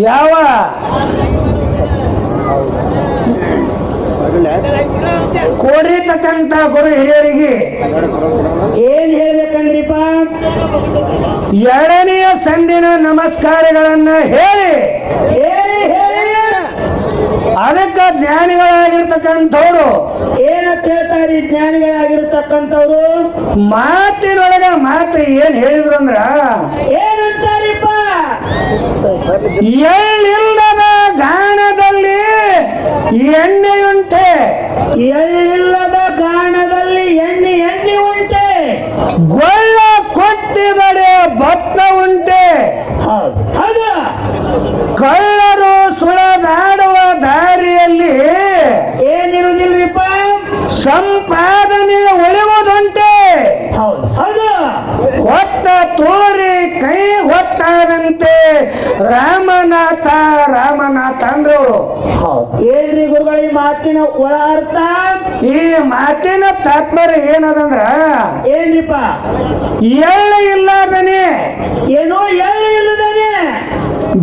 ಯಾವ ಕೋರಿತಕ್ಕಂತ ಗುರು ಹಿರಿಯರಿಗೆ ಏನ್ ಹೇಳ್ಬೇಕಂದ್ರಿಪ್ಪ? ಎರಡನೆಯ ಸಂದಿನ ನಮಸ್ಕಾರಗಳನ್ನ ಹೇಳಿ ಅದಕ್ಕೆ ಜ್ಞಾನಿಗಳಾಗಿರ್ತಕ್ಕಂಥವ್ರು ಏನಂತ ಹೇಳ್ತಾರೆ? ಜ್ಞಾನಿಗಳಾಗಿರ್ತಕ್ಕಂಥವ್ರು ಮಾತಿನೊಳಗ ಮಾತು ಏನ್ ಹೇಳಿದ್ರು ಅಂದ್ರ ಏನಂತಾರಿಪ್ಪ? ಎಳ್ಳಿಲ್ಲದ ಗಾಣದಲ್ಲಿ ಎಣ್ಣೆಯುಂಟೆ, ಎಳ್ಳಿಲ್ಲದ ಗಾಣದಲ್ಲಿ ಎಣ್ಣೆ ಉಂಟೆ, ಗೊಳ್ಳ ಕೊಟ್ಟಿದರೆ ಭತ್ತ ಉಂಟೆ, ಹೌದು. ಕಳ್ಳರು ಸುಳದಾಡುವ ದಾರಿಯಲ್ಲಿ ಏನಿರುವುದಿಲ್ರಿಪ್ಪ? ಸಂಪಾದನೆ ಉಳಿಯುವುದುಂಟೆ. ಹೌದು. ಹೊತ್ತ ತೋರಿ ಕೈ ಹೊತ್ತಾದಂತೆ ರಾಮನಾಥ ರಾಮನಾಥ ಅಂದ್ರು. ಏನ್ರಿ ಗುರುಗಳ ಈ ಮಾತಿನ ಒಳ ಅರ್ಥ? ಈ ಮಾತಿನ ತಾತ್ಪರ್ಯ ಏನದಂದ್ರ ಏನ್ರಿಪ್ಪ? ಎಳ್ಳು ಇಲ್ಲದನೆ ಏನೋ ಎಳ್ಳು ಇಲ್ಲದಾನೆ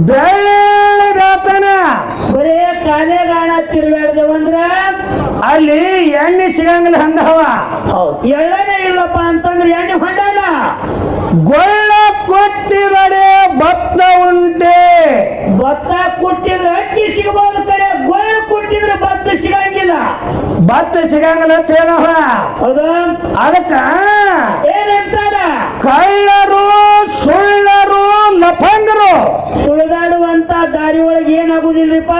ಬೆಳ್ಳಗಾತನ ಬರೇ ಕಾಲೇ ಗಾಣ ತಿರುಗಾಡ್ದೇವಂದ್ರ ಅಲ್ಲಿ ಎಣ್ಣೆ ಸಿಗಂಗಿಲ್ಲ ಹಂಗವ. ಎಳ್ಳನೇ ಇಲ್ಲಪ್ಪ ಅಂತಂದ್ರೆ ಎಣ್ಣೆ ಹೊಂಡಲ್ಲ. ಗೊಳ್ಳ ಕೊಟ್ಟಿದರೆ ಭತ್ತ ಉಂಟೆ, ಭತ್ತ ಕೊಟ್ಟಿದ್ರೆ ಅಕ್ಕಿ ಸಿಗಬಹುದು, ಕಡೆ ಗೊಳ್ಳ ಕೊಟ್ಟಿದ್ರೆ ಭತ್ತ ಸಿಗಂಗಿಲ್ಲ. ಭತ್ತ ಸಿಗಂಗಿಲ್ಲ ತೇನವ. ಹೌದು. ಅದಕ್ಕ ಏನಂತಾರ? ಕಳ್ಳರು ಸುಳ್ಳರು ಲಫಂಗರು ಸುಳಿದಾಡುವಂತ ದಾರಿ ಒಳಗೆ ಏನಾಗುದಿಲ್ರಿಪ್ಪ?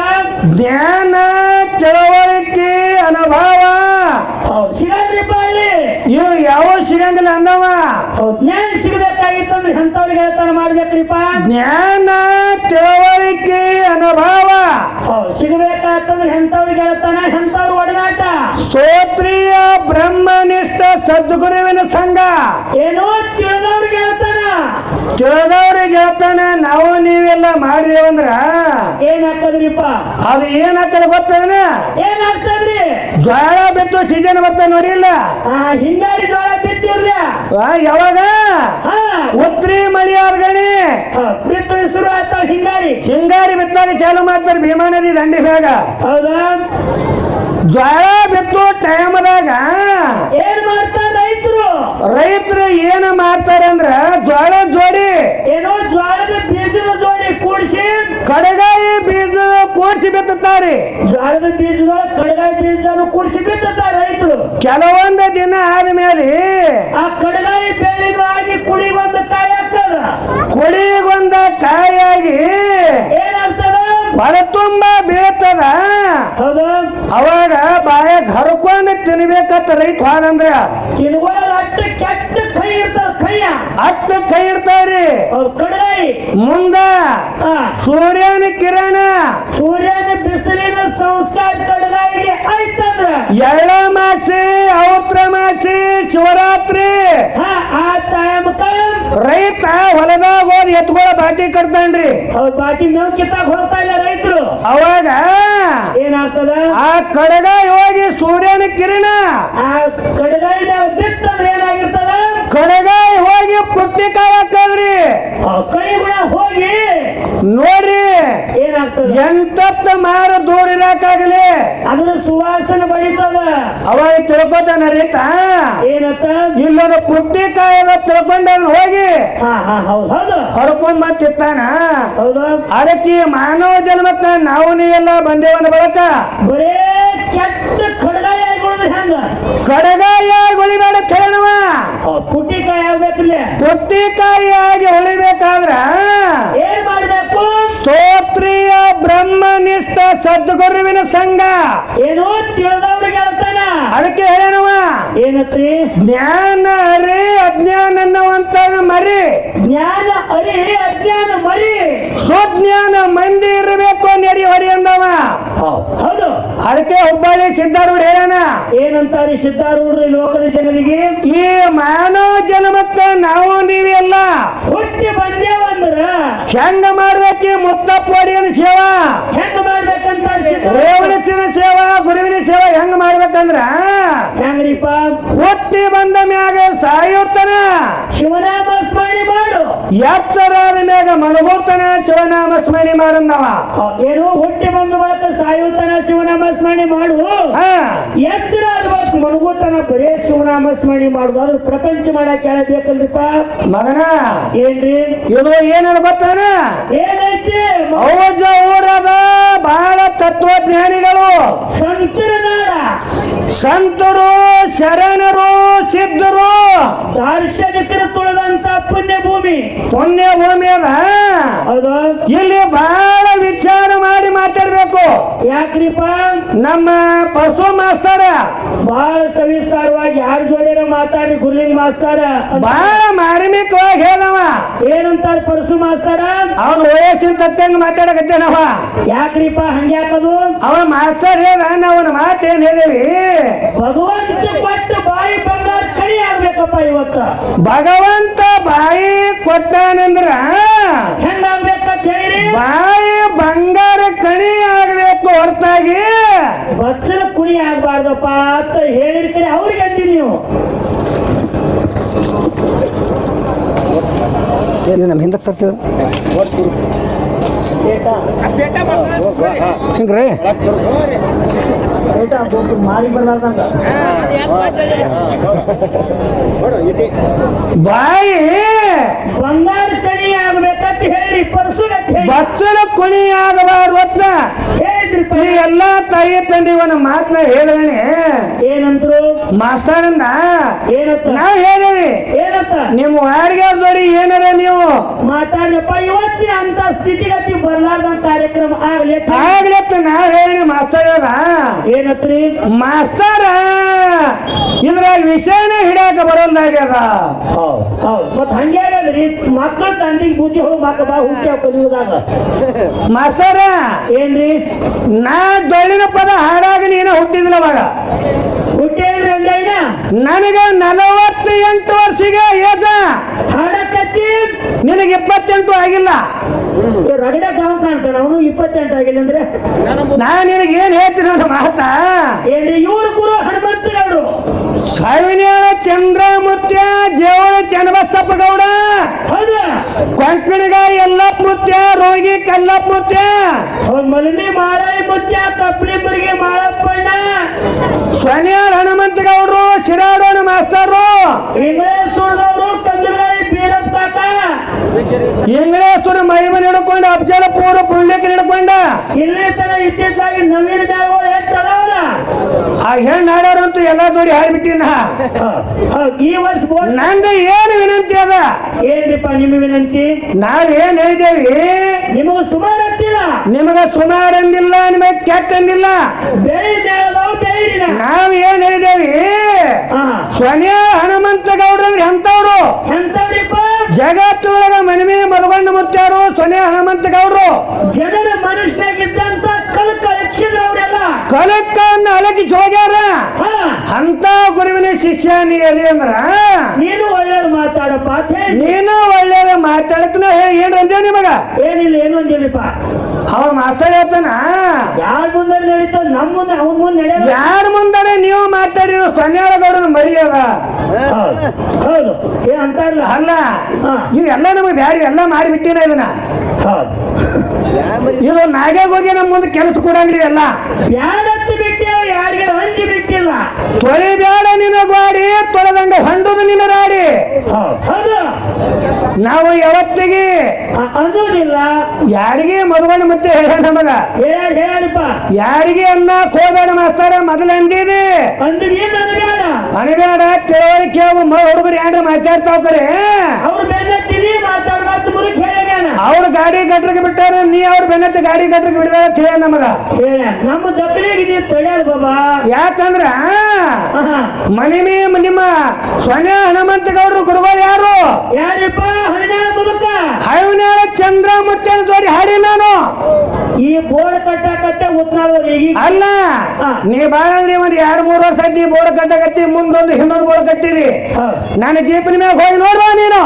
ಜ್ಞಾನ ತಿಳುವಳಿಕೆ ಅನುಭವ ಸಿಗಲ್ರಿಪ್ಪ ಅಲ್ಲಿ. ಇವು ಯಾವ ಸಿಗಂಗಿಲ್ಲ ಅಂದವ. ಜ್ಞಾನ ಸಿಗಬೇಕಾಗಿತ್ತಂದ್ರೆ ಎಂತವ್ರಿಗೆ ಹೇಳ್ತಾನೆ ಮಾಡ್ಬೇಕ್ರಿಪ್ಪ? ಜ್ಞಾನ ತಿಳುವಳಿಕೆ ಅನುಭವ ಸಿಗಬೇಕಾತಂದ್ರೆ ಎಂತವ್ರಿಗೆ ಹೇಳ್ತಾನೆ, ಎಂತವ್ರು ಒಡನಾಟ. ಸ್ತೋತ್ರೀಯ ಬ್ರಹ್ಮನಿಷ್ಠ ಸದ್ಗುರುವಿನ ಸಂಘ ಏನೋ ತಿಳಿದವ್ರಿಗೆ ಹೇಳ್ತಾನ, ತಿಳಿದವ್ರಿಗೆ ಹೇಳ್ತಾನೆ. ನಾವು ನೀವೆಲ್ಲ ಮಾಡಿದೇವಂದ್ರ ಏನಾಗ್ತದ್ರಿಪ್ಪ? ಅದು ಏನಾಗ್ತದೆ ಗೊತ್ತದ? ಏನಾಗ್ತದ್ರಿ? ಜ್ವಾಳ ಬಿತ್ತು ಸೀಸನ್ ಬರ್ತಾವ ನೋಡಿಲ್ಲ? ಹಿಂಗಾರಿ ಜೋಳ ಬಿತ್ತಿರ್ಲಿ ಯಾವಾಗ ಉತ್ರಿ ಮಳಿ ಆರ್ಗಣಿ ಬಿತ್ತು ಶುರು ಆಗ್ತಾವ. ಹಿಂಗಾರಿ ಬಿತ್ತಾಗ ಚಾಲು ಮಾಡ್ತಾರೆ ಭೀಮಾ ನದಿ ದಂಡಿ ಮ್ಯಾಗ. ಹೌದಾ? ಜ್ವಾಳ ಬಿತ್ತು ಟೈಮ್ದಾಗ ಏನ್ ಮಾಡ್ತಾರ ರೈತರು? ರೈತರು ಏನ ಮಾಡ್ತಾರೆ ಅಂದ್ರ ಜ್ವಾಳ ಜೋಡಿ ಏನೋ ಜ್ವಾಳದ ಬೀಜದ ಜೋಡಿ ಕೂಡಿಸಿ ಕಡಗಾಯಿ ಬೀಜ ಕೂಡಿಸಿ ಬಿತ್ತುತ್ತಾರೆ. ಜ್ವಾಳದ ಬೀಜದ ಕಡಗಾಯಿ ಬೀಜವನ್ನು ಕೂಡಿಸಿ ಬಿತ್ತುತ್ತಾರೆ ರೈತರು. ಕೆಲವೊಂದು ದಿನ ಆದ್ಮೇಲೆ ಆ ಕಡಗಾಯಿ ಬೆಳೆದಾಗಿ ಕುಡಿಗೊಂದು ಕಾಯಿ ಆಗ್ತದ. ಕುಡಿಗೊಂದ ಕಾಯಾಗಿ ಏನಾಗ್ತದ? ಹೊರ ತುಂಬ ಬೀಳ್ತದ. ಹೌದು. ಅವಾಗ ಬಾಯಾಗ ಹರ್ಕೊಂಡು ತಿನ್ಬೇಕತ್ತ ರೈತ ಹಾದಂದ್ರ ತಿನ್ಗಳ ಅಟ್ಟ ಕೆಟ್ಟ ಕೈ ಇರ್ತದ. ಕೈಯ ಅಟ್ಟ ಕೈ ಇರ್ತಾವ್ರಿ. ಕಡಗಾಯಿ ಮುಂದ ಸೂರ್ಯನ ಕಿರಣ ಸೂರ್ಯನ ಬಿಸಿಲಿನ ಸಂಸ್ಕಾರ ಕಡಗಾಯಿಗೆ ಆಯ್ತಂದ್ರ ಎಳ್ಳ ಮಾಸಿ ಔತ್ರ ಮಾಸಿ ಶಿವರಾತ್ರಿ ಆ ಟೈಮ್ಕ ರೈತ ಹೊಲದಾಗ ಹೋಗಿ ಎತ್ಕೊಳ ಬಾಟಿ ಕಟ್ತಾನ್ರಿ. ಬಾಟಿ ಮೇವ್ ಕಿತ್ತಾಗ ಹೋಗ್ತಾ ಇಲ್ಲ ರೈತರು. ಅವಾಗ ಏನಾಗ್ತದ? ಆ ಕಡಗಾಯಿ ಹೋಗಿ ಸೂರ್ಯನ ಕಿರಣ ಆ ಕಡಗಾಯಿನ ಬಿತ್ತಂದ್ರೆ ಏನಾಗಿರ್ತದ? ಕಡಗಾಯಿ ಹೋಗಿ ಪುಟ್ಟಿ ಕಾಯಕ್ಕದ್ರಿ. ಕೈ ಕೂಡ ಹೋಗಿ ನೋಡ್ರಿ ಏನಾಗ್ತದ? ಎಂಟತ್ತು ಮಾರ ದೂರ ಇರಾಕಾಗಲಿ ಅದ್ರ ಸುವಾಸನೆ ಬಳಿತದ. ಅವಾಗ ತಿಳ್ಕೊತಾನ ರೈತ. ಏನತ್ತ? ಇಲ್ಲದ ಪುಟ್ಟಿ ಕಾಯದ ತಿಳ್ಕೊಂಡ ಹೋಗಿ ಹೌದು ಹೊಡ್ಕೊಂಡ್ ಮತ್ತಿತ್ತಾನ. ಹೌದು. ಅದಕ್ಕೆ ಮಾನವ ಜನ್ಮಕ್ಕ ನಾವು ನೀವೆಲ್ಲ ಬಂದೇವನ ಬಳಕ ಬರೇ ಕೆಟ್ಟ ಕಡಗಾಯಿ ಆಗಿ ಹೆಂಗ ಕಡಗಾಯಿ ಉಳಿಬೇಡ ಚರಣವ ಪುಟ್ಟಿಕಾಯಿ ಆಗ್ಬೇಕಿಲ್ಲ. ಪುಟ್ಟಿಕಾಯಿಯಾಗಿ ಉಳಿಬೇಕಾದ್ರ ಏನ್ ಮಾಡ್ಬೇಕು? ಸ್ತೋತ್ರೀಯ ಬ್ರಹ್ಮನಿಷ್ಠ ಸದ್ಗುರುವಿನ ಸಂಘ. ಏನೋ ತಿಳಿದವ್ರಿಗೆ ಹೇಳ್ತಾನ. ಅದಕ್ಕೆ ಹೇಳನವ ಏನತ್ರಿ? ಜ್ಞಾನ ಅರಿ ಅಜ್ಞಾನ ಅನ್ನುವಂತ ಮರಿ. ಜ್ಞಾನ ಅರಿ ಅಜ್ಞಾನ ಮರಿ. ಸ್ವಜ್ಞಾನ ಮಂದಿ ಇರಬೇಕು ನೆರಿ ಹೊರಿ ಅಂದವ. ಹೌದು. ಅದಕ್ಕೆ ಹುಬ್ಬಳ್ಳಿ ಸಿದ್ಧಾರೂಢ ಹೇಳನ ಏನಂತಾರೆ ಸಿದ್ಧಾರೂಢರು ಲೋಕದ ಜನರಿಗೆ? ಈ ಮಾನವ ಜನ್ಮಕ್ಕ ನಾವು ನೀವೆಲ್ಲ ಹುಟ್ಟಿ ಬಂದೇವಂದ್ರ ಹೆಂಗ ಮಾಡ್ಬೇಕಿ ಮುತ್ತಪ್ಪ ಒಡೆಯನ ಸೇವಾ, ಹೆಂಗ ಮಾಡ್ಬೇಕಂತ ರೇವಣಸಿನ ಸೇವಾ, ಗುರುವಿನ ಸೇವಾ ಹೆಂಗ ಮಾಡ್ಬೇಕಂದ್ರ ಹೆಂಗ್ರಿಪ್ಪ? ಹುಟ್ಟಿ ಬಂದ ಮ್ಯಾಗ ಸಾಯುತ್ತನ ಶಿವನಾಮ ಸ್ಮರಣೆ ಮಾಡು. ಎತ್ತರಾದ ಮ್ಯಾಗ ಮಲಗೋ ಸಾಯುತನ ಶಿವನಾಮ ಸ್ಮರಣೆ ಮಾಡಂದವ. ಏನು ಹುಟ್ಟಿ ಬಂದು ಮಾತ್ರ ಸಾಯುತನ ಶಿವನಾಮ ಸ್ಮರಣೆ ಮಾಡು. ಎತ್ತರ ಆದ್ಬೇಕು ಮನಗುತನ ಬರೇ ಶಿವನಾಮ ಸ್ಮರಣೆ ಮಾಡುದು. ಅದ್ರ ಪ್ರಪಂಚ ಮಾಡಕ್ ಹೇಳಬೇಕಲ್ರಿಪ್ಪ ಮಗನ. ಏನ್ರಿ ಇದು ಏನ ಗೊತ್ತಾನ? ಏನೈತಿ? ಔಜ ಊರದ ಬಹಳ ತತ್ವಜ್ಞಾನಿಗಳು, ಸಂತರ ನಾಡ, ಸಂತರು, ಶರಣರು, ಸಿದ್ಧರು, ದಾರ್ಶನಿಕರು ತುಳಿದಂತ ಪುಣ್ಯ ಭೂಮಿ. ಪುಣ್ಯ ಭೂಮಿ ಅದ. ಹೌದು. ಇಲ್ಲಿ ಬಹಳ ವಿಚಾರ ಮಾಡಿ ಮಾತಾಡ್ಬೇಕು. ಯಾಕ್ರಿಪ್ಪ? ನಮ್ಮ ಪರಸು ಮಾಸ್ತರ ಬಹಳ ಸವಿಸ್ತಾರವಾಗಿ ಯಾರ ಜೋಡಿರ ಮಾತಾಡಿ ಗುರುಲಿಂಗ ಮಾಸ್ತರ ಬಹಳ ಮಾರ್ಮಿಕವಾಗಿ ಹೇಳವ. ಏನಂತಾರ ಪರಸು ಮಾಸ್ತರ? ಅವನ ವಯಸ್ಸಿನ ತಕ್ಕಂಗ ಮಾತಾಡಕತ್ತೇನವ. ಯಾಕ್ರಿಪ್ಪ ಹಂಗ್ಯಾಕದು? ಅವ ಮಾಸ್ತರ್ ಹೇಳ ಅವನ ಮಾತೇನ್ ಹೇಳಿವಿ. ಭಗವಂತ ಕೊಟ್ಟು ಬಾಯಿ ಬಂಗಾರ ಕಡಿ ಆಗ್ಬೇಕಪ್ಪ ಇವತ್ತ. ಭಗವಂತ ಬಾಯಿ ಕೊಟ್ಟಾನಂದ್ರ ಹೆಂಗಾಗ್ಬೇಕಂತ ಹೇಳಿ ಬಾಯಿ ಬಂಗಾರ ಕಣಿ ಆಗ್ಬೇಕು ಹೊರತಾಗಿ ಬಚ್ಚಲ ಕುಣಿ ಆಗ್ಬಾರ್ದಪ್ಪ ಅಂತ ಹೇಳಿರ್ತೀರಿ. ಅವ್ರಿಗೆ ಅಂತೀರಿ ನೀವು. ಇದು ನಮ್ಮ ಹಿಂದಕ್ಕೆ ತರ್ತೀವಿ ಹಿಂಗ್ರಿ ಮಾರಿ ಬರ್ಲಾರ್ದಂಗ ಬಾಯಿ ಬಂಗಾರ ಕಣಿ ಆಗ್ಬೇಕಂತ ಹೇಳಿ ಪರಸು ಬಚ್ಚಲ ಕುಣಿ ಆಗಬಾರ್ದು ಅಂತ ಹೇಳಿದ್ರಿಪ್ಪ. ಈ ಎಲ್ಲಾ ತಾಯಿ ತಂದಿವನ ಮಾತನ್ನ ಹೇಳಣೆ. ಏನಂದ್ರು ಮಾಸ್ತರಂದ ಏನಂತ? ನಾ ಹೇಳಿವಿ ಏನಂತ ನಿಮ್ಮ ವಾರ್ಗ್ಯಾರ ಜೋಡಿ ಏನಾರ ನೀವು ಮಾತಾಡ್ಯಪ್ಪ. ಇವತ್ತಿನ ಅಂತ ಸ್ಥಿತಿಗತಿ ಬರ್ಲಾರ್ದಂತ ಕಾರ್ಯಕ್ರಮ ಆಗ್ಲತ್ತ ನಾ ಹೇಳಿ ಮಾಸ್ತರ್ ಅದ ಏನತ್ರಿ? ಮಾಸ್ತರ ಇದ್ರಾಗ ವಿಷಯನೇ ಹಿಡಿಯಾಕ ಬರೋಲ್ದಾಗ್ಯದ. ಮತ್ ಹಂಗೆ ಆಗದ್ರಿ ಮಕ್ಕಳ ತಂದಿಗೆ ಬುದ್ಧಿ ಹೋಗಿ ಮಕ್ಕ ಬಾ ಹುಟ್ಟಿ ಕಲಿಯುವುದಾಗ. ಮಾಸ್ತರ ಏನ್ರಿ? ನಾ ಡೊಳ್ಳಿನ ಪದ ಹಾಡಾಗ ನೀನ ಹುಟ್ಟಿದಿಲ್ಲ ಅವಾಗ. ಹುಟ್ಟೇನ್ರಿ ಹಂಗೈನ? ನನಗ 48 ವರ್ಷಿಗೆ ಏಜ. ಹಾಡಕತ್ತಿ ನಿನಗೆ 28 ಆಗಿಲ್ಲ. ರಗಡ ಕಾವು ಕಾಣ್ತಾನ ಅವನು. 28 ಆಗಿಲ್ಲ ಅಂದ್ರೆ ನಾ ನಿನಗೆ ಏನ್ ಹೇಳ್ತೀನಿ ಅಂತ ಮಾತಾ ಏನ್ರಿ? ಇವ್ರ ಗುರು ಹನುಮಂತಗೌಡರು, ಸಾವಿನ್ಯಾಳ ಚಂದ್ರಮುತ್ಯ, ಜೇವಳ ಚನ್ನಬಸಪ್ಪ ಗೌಡ, ಹೌದು. ಕೊಂಕಣಿಗ ಯಲ್ಲಪ್ಪ ಮುತ್ಯ, ರೋಗಿ ಕಲ್ಲಪ್ಪ ಮುತ್ಯ, ಮಲನಿ ಮಾರಾಯಿ ಮುತ್ಯ, ಕಪ್ಪಳಿಂಬರಿಗೆ ಮಾಳಪ್ಪಣ್ಣ, ಸ್ವನ್ಯಾಳ ಹನುಮಂತ ಗೌಡ್ರು, ಶಿರಾಡೋಣ ಮಾಸ್ತರು, ಇಂಗ್ಲೇಶ್ವರದವರು, ಕಂದಗಾಯಿ ಬೀರಪ್ಪ ಕಾಕ, ಇಂಗ್ಲೇಶ್ವರ ಮಹಿಮೆ ಹಿಡ್ಕೊಂಡು ಅಫಜಲ ಪೂರ್ವ ಪುಣ್ಯಕ ಹಿಡ್ಕೊಂಡ ಇಲ್ಲಿ ತರ ಇತ್ತಿದ್ದಾಗಿ ನವೀನ ಬ್ಯಾಗ್ಗಳು ಹೆಚ್ಚದವಲ್ಲ ಆ ಹೆಣ್ಣು ಹಾಡೋರಂತೂ ಎಲ್ಲ ಜೋಡಿ ಹಾಡ್ಬಿಟ್ಟಿನ. ಈ ವರ್ಷ ನಂದು ಏನು ವಿನಂತಿ ಅದ? ಏನ್ರಿಪ್ಪ ನಿಮ್ಮ ವಿನಂತಿ? ನಾವ್ ಏನ್ ಹೇಳಿದೇವಿ? ನಿಮಗ ಸುಮಾರು ಆಗ್ತಿಲ್ಲ. ನಿಮಗ ಸುಮಾರು ಅಂದಿಲ್ಲ, ನಿಮಗ್ ಕೆಟ್ಟ ಅಂದಿಲ್ಲ. ನಾವ್ ಏನ್ ಹೇಳಿದೇವಿ? ಸ್ವನ್ಯ ಹನುಮಂತ ಗೌಡ್ರಂದ್ರೆ ಎಂತವ್ರು? ಜಗತ್ತೊಳಗ ಮನವಿ ಮಲಗೊಂಡ ಮುತ್ಯಾರು ಸ್ವನ್ಯ ಹನುಮಂತ ಗೌಡ್ರು. ಜನರ ಮನುಷ್ಯನಾಗಿದ್ದಂತ ಕಲಕ ಯಕ್ಷಿದ್ರು ಅವರೆಲ್ಲ ಕಲಕನ್ನ ಅಲಗಿಸಿ ಹೋಗ್ಯಾರ. ಅಂತ ಗುರುವಿನ ಶಿಷ್ಯ ನೀ ಅದೇ ಅಂದ್ರ ನೀನು ಒಳ್ಳೇದು ಮಾತಾಡಪ್ಪ. ನೀನು ಒಳ್ಳೇದ ಮಾತಾಡತನ ಏನ್ ಅಂದೇವ್ ನಿಮಗ? ಏನಿಲ್ಲ, ಏನು ಅಂದಿಲ್ಲಪ್ಪ. ಅವ ಮಾತಾಡತಾನ ಯಾರ ಮುಂದೆ ನಡೀತ? ನಮ್ಮ ಮುಂದೆ, ಅವನ ಮುಂದೆ ನಡೆಯ. ಯಾರ ಮುಂದಾನೆ ನೀವು ಮಾತಾಡಿರೋ ಸ್ವನ್ಯಾಳ ಗೌಡನ ಮರ್ಯಾದ. ಹೌದು, ಏನ್ ಅಂತಾರಲ್ಲ. ಅಲ್ಲ, ಇವೆಲ್ಲ ನಮಗೆ ಬ್ಯಾಡಿ, ಎಲ್ಲ ಮಾಡಿಬಿಟ್ಟಿನ ಇದನ್ನ. ಇದು ನಾಗ್ಯಾಗ ಹೋಗಿ ನಮ್ಮ ಮುಂದೆ ಕೆಲಸ ಕೊಡಂಗ್ರಿ ಎಲ್ಲ ಬ್ಯಾಡತ್ತು ಬಿಟ್ಟಿಲ್ಲ, ಯಾರಿಗೆ ಹಂಚಿ ಬಿಟ್ಟಿಲ್ಲ. ತೊಳಿ ಬ್ಯಾಡ ನಿನ್ನ ಗಾಡಿ, ತೊಳೆದಂಗ ಹೊಂಡುದು ನಿನ್ನ ರಾಡಿ. ಹೌದು, ನಾವು ಯಾವತ್ತಿಗೆ ಅನ್ನೋದಿಲ್ಲ. ಯಾರಿಗೆ ಮದುವೆ ಮತ್ತೆ ಹೇಳ ನಮಗ ಹೇಳಪ್ಪ. ಯಾರಿಗೆ ಅನ್ನ ಹೋಗಬೇಡ ಮಾಸ್ತಾರ ಮೊದಲ ಅಂದಿದೆ. ಅನಬೇಡ, ತಿಳುವಳಿಕೆ ಹುಡುಗರು ಏನ್ರ ಮಾತಾಡ್ತಾವ ಕರೆ. ಅವ್ರ ಗಾಡಿ ಗಟ್ರಿಗೆ ಬಿಟ್ಟಾರ, ನೀ ಅವ್ರ ಬೆನ್ನತ್ತಿ ಗಾಡಿ ಗಟ್ರಿಗೆ ಬಿಡ್ಬೇಡ ತಿಳ ನಮಗ. ನಮ್ಮ ದಪ್ಪಲಿಗೆ ತೊಳ್ಯಾಳ ಬಾಬಾ. ಯಾಕಂದ್ರ ಮನಿಮಿ ನಿಮ್ಮ ಸ್ವನ್ಯ ಹನುಮಂತ ಗೌಡ್ರು ಗುರುಗಳು ಯಾರು? ಯಾರಿಪ್ಪ? ಹೈವನ್ಯಾಳ ಚಂದ್ರ ಮುತ್ಯನ ಜೋಡಿ ಹಾಡಿ ನಾನು. ಈ ಬೋರ್ಡ್ ಕಟ್ಟೆ ಉತ್ನಾಳವ್ರಿಗೆ ಅಲ್ಲ, ನೀ ಬಾಳ ಅಂದ್ರೆ ಒಂದ್ 2-3 ವರ್ಷ ಆಯ್ತು ನೀ ಬೋರ್ಡ್ ಕಟ್ಟಕತ್ತಿ, ಮುಂದೊಂದು ಹಿಂದೊಂದು ಬೋರ್ಡ್ ಕಟ್ಟಿರಿ. ನನ್ನ ಜೀಪಿನ ಮ್ಯಾಗ ಹೋಗಿ ನೋಡ್ವಾ ನೀನು.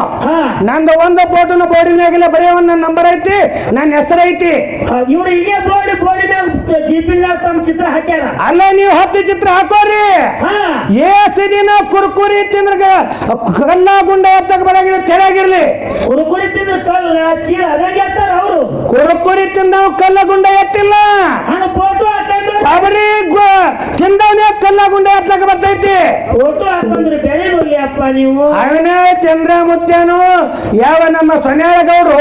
ನಂದು ಒಂದು ಫೋಟೋನ ಬೋರ್ಡಿನ ಮ್ಯಾಗಿಲ್ಲ, ಬರೀ ಒಂದ್ ನಂಬರ್ ಐತಿ, ನನ್ನ ಹೆಸರು ಐತಿ. ಇವ್ರು ಹೀಗೆ ಬೋರ್ಡಿನಾಗ ಜೀಪಿನ ತಮ್ಮ ಚಿತ್ರ ಹಾಕ್ಯಾರ. ಅಲ್ಲ ನೀವು 10 ಚಿತ್ರ ಹಾಕೋರಿ. ಹಾ ಏಸು ದಿನ ಕುರ್ಕುರಿ ತಿಂದ್ರ ಕಲ್ಲ ಗುಂಡ ಎತ್ತಕ್ ಬರಾಗಿಲ್ಲ ತೆಳಗಿರ್ಲಿ. ಕುರುಕುರಿ ತಿಂದ್ರ ಕಲ್ಲ ಚೀಲ ಅದಂಗೆ ಎತ್ತಾರ ಅವರು. ಕುರ್ಕುರಿ ತಿಂದವ್ ಕಲ್ಲ ಗುಂಡ ಎತ್ತಿಲ್ಲ. ಹಣ ಫೋಟೋ ಹಾಕಂದ್ರೆ ಅವರಿ ತಿಂದವನೇ ಕಲ್ಲ ಗುಂಡ ಎತ್ತಕ್ ಬರ್ತೈತಿ. ಫೋಟೋ ಹಾಕಂದ್ರೆ ಬೇರೆ ನೋಡಿ ಅಪ್ಪ ನೀವು. ಅವನೇ ಚಂದ್ರ ಮುತ್ಯಾನು ಯಾವ ನಮ್ಮ ಸೊನ್ಯಾಳ ಗೌಡ್ರು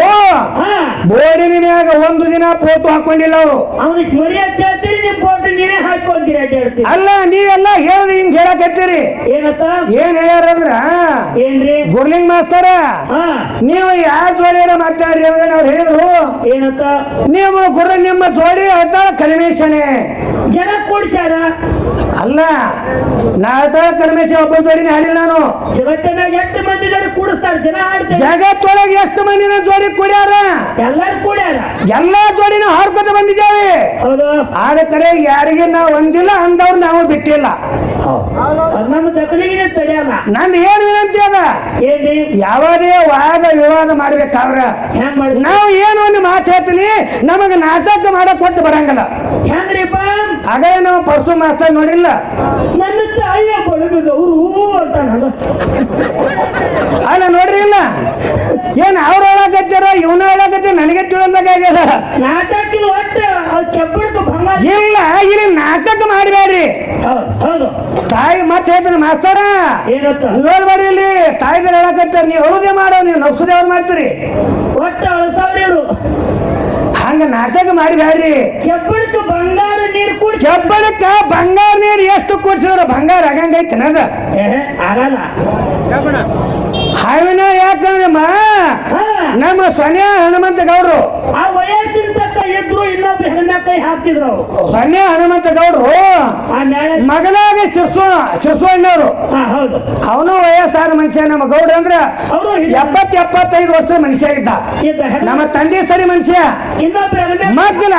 ಹಾ ಬೋರ್ಡಿನ ಮ್ಯಾಗ ಒಂದು ದಿನ ಫೋಟೋ ಹಾಕೊಂಡಿಲ್ಲ ಅವರು. ಅವ್ನಿಗೆ ಮರ್ಯಾದೆ ಕೇಳ್ತೀರಿ, ನಿಮ್ ಫೋಟೋ ನೀವೇ ಹಾಕೊಂತೀರಿ ಅಡ್ಡಾಡ್ತೀರಿ. ಅಲ್ಲ ನೀವೆಲ್ಲ ಹೇಳದ್ ಹಿಂಗ್ ಹೇಳಕತ್ತೀರಿ. ಏನತ್ತ ಏನ್ ಹೇಳ್ಯಾರಂದ್ರ ಏನ್ರಿ ಗುರ್ಲಿಂಗ್ ಮಾಸ್ತರ ಹಾ ನೀವು ಯಾರ ಜೋಡಿಯಾರ ಮಾತಾಡ್ರಿ ಅಂತ ಅವ್ರು ಹೇಳಿದ್ರು. ಏನತ್ತ ನೀವು ಗುರು ನಿಮ್ಮ ಜೋಡಿ ಅಡ್ಡಾಳ ಕಲ್ಮೇಶನೇ ಜನ ಕೂಡ್ಸ್ಯಾರ. ಅಲ್ಲ ನಾ ಅಡ್ಡಾಳ ಕಲ್ಮೇಶ ಒಬ್ಬ ಜೋಡಿನ ಹಾಡಿಲ್ಲ ನಾನು. ಜಗತ್ತಿನಾಗ ಎಷ್ಟು ಮಂದಿ ಜನ ಕೂಡಿಸ್ತಾರೆ, ಜನ ಆಡ್ತಾರೆ. ಜಗತ್ತೊಳಗೆ ಎಷ್ಟು ಮಂದಿನ ಜೋಡಿ ಕುಡ್ಯಾರ, ಎಲ್ಲಾರು ಕೂಡ್ಯಾರ, ಎಲ್ಲಾ ಜೋಡಿನ ಹಾಡ್ಕೊತ ಬಂದಿದ್ದೇವೆ. ಹೌದು. ಆದ ಕಡೆ ಯಾರಿಗೆ ನಾವು ಒಂದಿಲ್ಲ ಅಂದವ್ರು ನಾವು ಬಿಟ್ಟಿಲ್ಲ. ಅದ್ ನಮ್ಮ ದಕ್ಕಲಿಗೆ ತಡೆಯಲ್ಲ. ನಂದು ಏನ್ ವಿನಂತಿ ಅದ, ಏನ್ರಿ ಯಾವುದೇ ವಾದ ವಿವಾದ ಮಾಡ್ಬೇಕಾದ್ರ ಹೆಂಗ್ ಮಾಡಿ ನಾವು ಏನು ಒಂದು ಮಾತು ಹೇಳ್ತೀನಿ, ನಮಗ ನಾಟಕ ಮಾಡಕ್ ಕೊಟ್ಟು ಬರಂಗಲ್ಲ. ಹೆಂಗ್ರಿಪ್ಪ ಹಾಗಾದ್ರೆ ನಾವು ಪರ್ಸು ಮಾಸ್ತರ್ ನೋಡಿಲ್ಲ. ನನ್ನ ತಾಯಿಯ ಬಡಗದವರು ಅಂತ ಅಲ್ಲ ನೋಡ್ರಿ ಇಲ್ಲ ಏನ್ ಅವ್ರ ಹೇಳಕತ್ತಾರ ಇವನ ಹೇಳಕತ್ತ ನನಗೆ ತಿಳಿದಾಗ ಆಗ್ಯದ. ನಾಟಕದ ಒಟ್ಟು ಕೆಬ್ಬಡ್ದು ಭಂಗ ಇಲ್ಲ ಇಲ್ಲಿ ನಾಟಕ ಮಾಡಬೇಡ್ರಿ. ಹೌದು. ತಾಯಿ ಮತ್ತೆ ಹೇಳ್ತಾನೆ ಮಾಸ್ತರ ಏನತ್ತ ನೋಡ್ಬೇಡ್ರಿ, ಇಲ್ಲಿ ತಾಯಿ들 ಹೇಳಕತ್ತಾರ ನೀವು ಹೇಳುದೇ ಮಾಡೋ, ನೀವು ನಗ್ಸುದೇ ಅವ್ರು ಮಾಡ್ತೀರಿ. ಒಟ್ಟು ಅಳಸಾವ್ರು ಹಂಗ ನಾಟಕ ಮಾಡಬೇಡ್ರಿ. ಕೆಬ್ಬಡ್ದು ಬಂಗಾರ ನೀರು ಕುಡಿಸಿ ಕೆಬ್ಬಳಕ್ಕ ಬಂಗಾರ ನೀರು ಎಷ್ಟು ಕುಡಿಸಿದ್ರು ಬಂಗಾರ ಆಗಂಗೈತೆ ಅದ ಆಗಲ್ಲ. ಹಾವಿನ ಯಾಕಂದ್ರಮ್ಮ ನಮ್ಮ ಸೊನ್ಯಾ ಹನುಮಂತ ಗೌಡ್ರು ಆ ವಯಸ್ಸಿನ ತಕ್ಕ ಇದ್ರು ಇನ್ನೊಬ್ರು ಹೆಣ್ಣ ಕೈ ಹಾಕ್ತಿದ್ರು ಅವರು. ಸೊನ್ಯಾ ಹನುಮಂತ ಗೌಡ್ರು ಆ ನ್ಯಾಯ ಮಗನಾಗ ಶಿರ್ಸೋಣ್ಣವ್ರು. ಹೌದು. ಅವನು ವಯಸ್ಸಾದ ಮನುಷ್ಯ. ನಮ್ಮ ಗೌಡ್ರ ಅಂದ್ರ ಅವರು 70-75 ವರ್ಷ ಮನುಷ್ಯ ಇದ್ದ. ನಮ್ಮ ತಂದೆ ಸರಿ ಮನುಷ್ಯ. ಇನ್ನೊಬ್ರು ಹೆಣ್ಣ ಮಗ್ಗಲ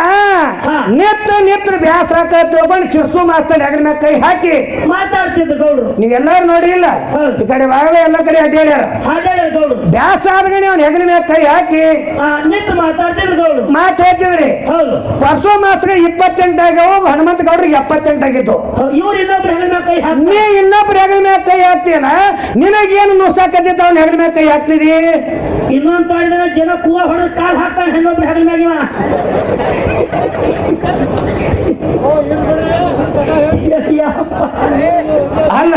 ನಿತ್ರ ಬ್ಯಾಸ ತಿಳ್ಕೊಂಡು ಶಿರ್ಸು ಮಾಸ್ತರ್ ಹೆಗಲ ಮ್ಯಾಗ ಕೈ ಹಾಕಿ ಮಾತಾಡ್ತಿದ್ರು ಗೌಡ್ರು. ನೀವೆಲ್ಲಾರು ನೋಡಿಲ್ಲ, ಈ ಕಡೆ ಭಾಗ ಎಲ್ಲ ಕಡೆ ಅಡ್ಡಾಡ್ಯಾರ. ಹಾಗೆ ಗೌಡ್ರು ಬ್ಯಾಸ ಆದ್ಗಣಿ ಅವ್ನ ಹೆಗಲ ಮ್ಯಾಗ ಕೈ ಹಾಕಿ ನಿಂತು ಮಾತಾಡ್ತಿದ್ರು ಗೌಡ್ರು. ಮಾತು ಹೇಳ್ತಿದ್ರಿ. ಹೌದು. ಪರ್ಸು ಮಾತ್ರ 28 ಆಗ್ಯಾವ, ಹನುಮಂತ ಗೌಡ್ರಿಗೆ 78 ಆಗಿತ್ತು. ಇವ್ರು ಇನ್ನೊಬ್ರು ಹೆಣ್ಣ ಕೈ ಹಾಕಿ ನೀ ಇನ್ನೊಬ್ರು ಹೆಗಲ ಮ್ಯಾಗ ಕೈ ಹಾಕ್ತೀಯಲ್ಲ, ನಿನಗೇನು ನುಸಾಕತ್ತಿತ್ತು ಅವ್ನ ಹೆಗಲ ಮ್ಯಾಗ ಕೈ ಹಾಕ್ತಿದಿ. ಇನ್ನೊಂದು ತಾಳಿದ ಜನ ಕೂವ ಹೊಡೆದು ಕಾಲ್ ಹಾಕ್ತಾನೆ ಹೆಣ್ಣೊಬ್ರು ಹೆಗಲ ಮ್ಯಾಗ. ಅಲ್ಲ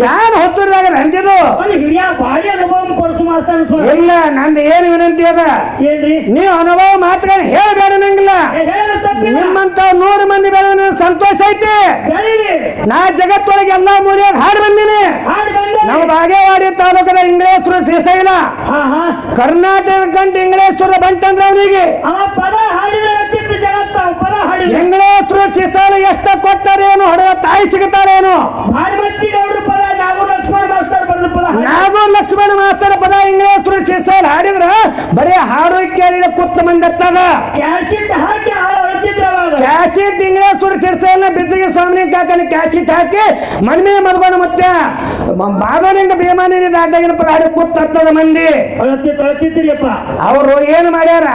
ಯಾರು ಹೊತ್ತದಾಗ ನಂದಿದು ಹಿರಿಯ ಭಾರಿ ಅನುಭವ ಪಡಿಸು ಮಾಸ್ತಾನ. ಇಲ್ಲ, ನಂದು ಏನು ವಿನಂತಿ ಅದ, ಏನ್ರಿ ನೀವು ಅನುಭವ ಮಾತುಗಳನ್ನ ಹೇಳಬೇಡ ನಂಗಿಲ್ಲ. ಹೇಳೋದು ತಪ್ಪಿಲ್ಲ. ನಿಮ್ಮಂತ 100 ಮಂದಿ ಬೆಳೆದ ಸಂತೋಷ ಐತಿ. ಬೆಳೀಲಿ. ನಾ ಜಗತ್ತೊಳಗೆ ಎಲ್ಲಾ ಮೂಲೆಯಾಗ ಹಾಡು ಬಂದೀನಿ. ಹಾಡು ಬಂದ ನಮ್ಮ ಬಾಗೇವಾಡಿ ತಾಲೂಕದ ಇಂಗಳೇಶ್ವರ ಶ್ರೀಶೈಲ ಕರ್ನಾಟಕ ಗಂಟು ಇಂಗಳೇಶ್ವರ ಬಂತಂದ್ರ ಅವನಿಗೆ ಅವ ಪದ ಹಾಡಿದ್ರೆ ಅತ್ಯಂತ ಜಗತ್ತ ಪದ ಹಾಡಿದ್ರೆ ಇಂಗಳೇಶ್ವರ ಶ್ರೀಶೈಲ ಎಷ್ಟ ಕೊಟ್ಟಾರೇನು, ಹೊಡೆದ ತಾಯಿ ಸಿಗುತ್ತಾರೇನು. ಭಾರಮತಿ ಗೌಡ್ರ ಪದ ನಾಗೂರ್ ಲಕ್ಷ್ಮಣ ಮಾಸ್ತರ್ ಬರೆದ ಪದ ನಾಗೂರ್ ಲಕ್ಷ್ಮಣ ಮಾಸ್ತರ ಪದ ಇಂಗಳೇಶ್ವರ ಶ್ರೀಶೈಲ ಹಾಡಿದ್ರ ಬರೀ ಹಾಡು ಕೇಳಿದ ಕುತ್ತ ಮಂದತ್ತದ. ಕ್ಯಾಸೆಟ್ ಹಾಕಿ ಹೊಳ್ತಿದ್ರು ಅವಾಗ. ಕ್ಯಾಸೆಟ್ ಇಂಗಳೇಶ್ವರ ಶ್ರೀಶೈಲ ಬಿದ್ರಿಗೆ ಸ್ವಾಮಿ ಕಾಕನ ಕ್ಯಾಸೆಟ್ ಹಾಕಿ ಮನ್ಮೆ ಮಲ್ಕೊಂಡು ಮತ್ತೆ ಬಾಬಲಿಂಗ ಭೀಮಾನಿನ ದಾಟಾಗಿನ ಪದ ಹಾಡಿ ಕುತ್ತದ ಮಂದಿ. ತೊಳತಿದ್ರಿಯಪ್ಪ. ಅವರು ಏನ್ ಮಾಡ್ಯಾರ,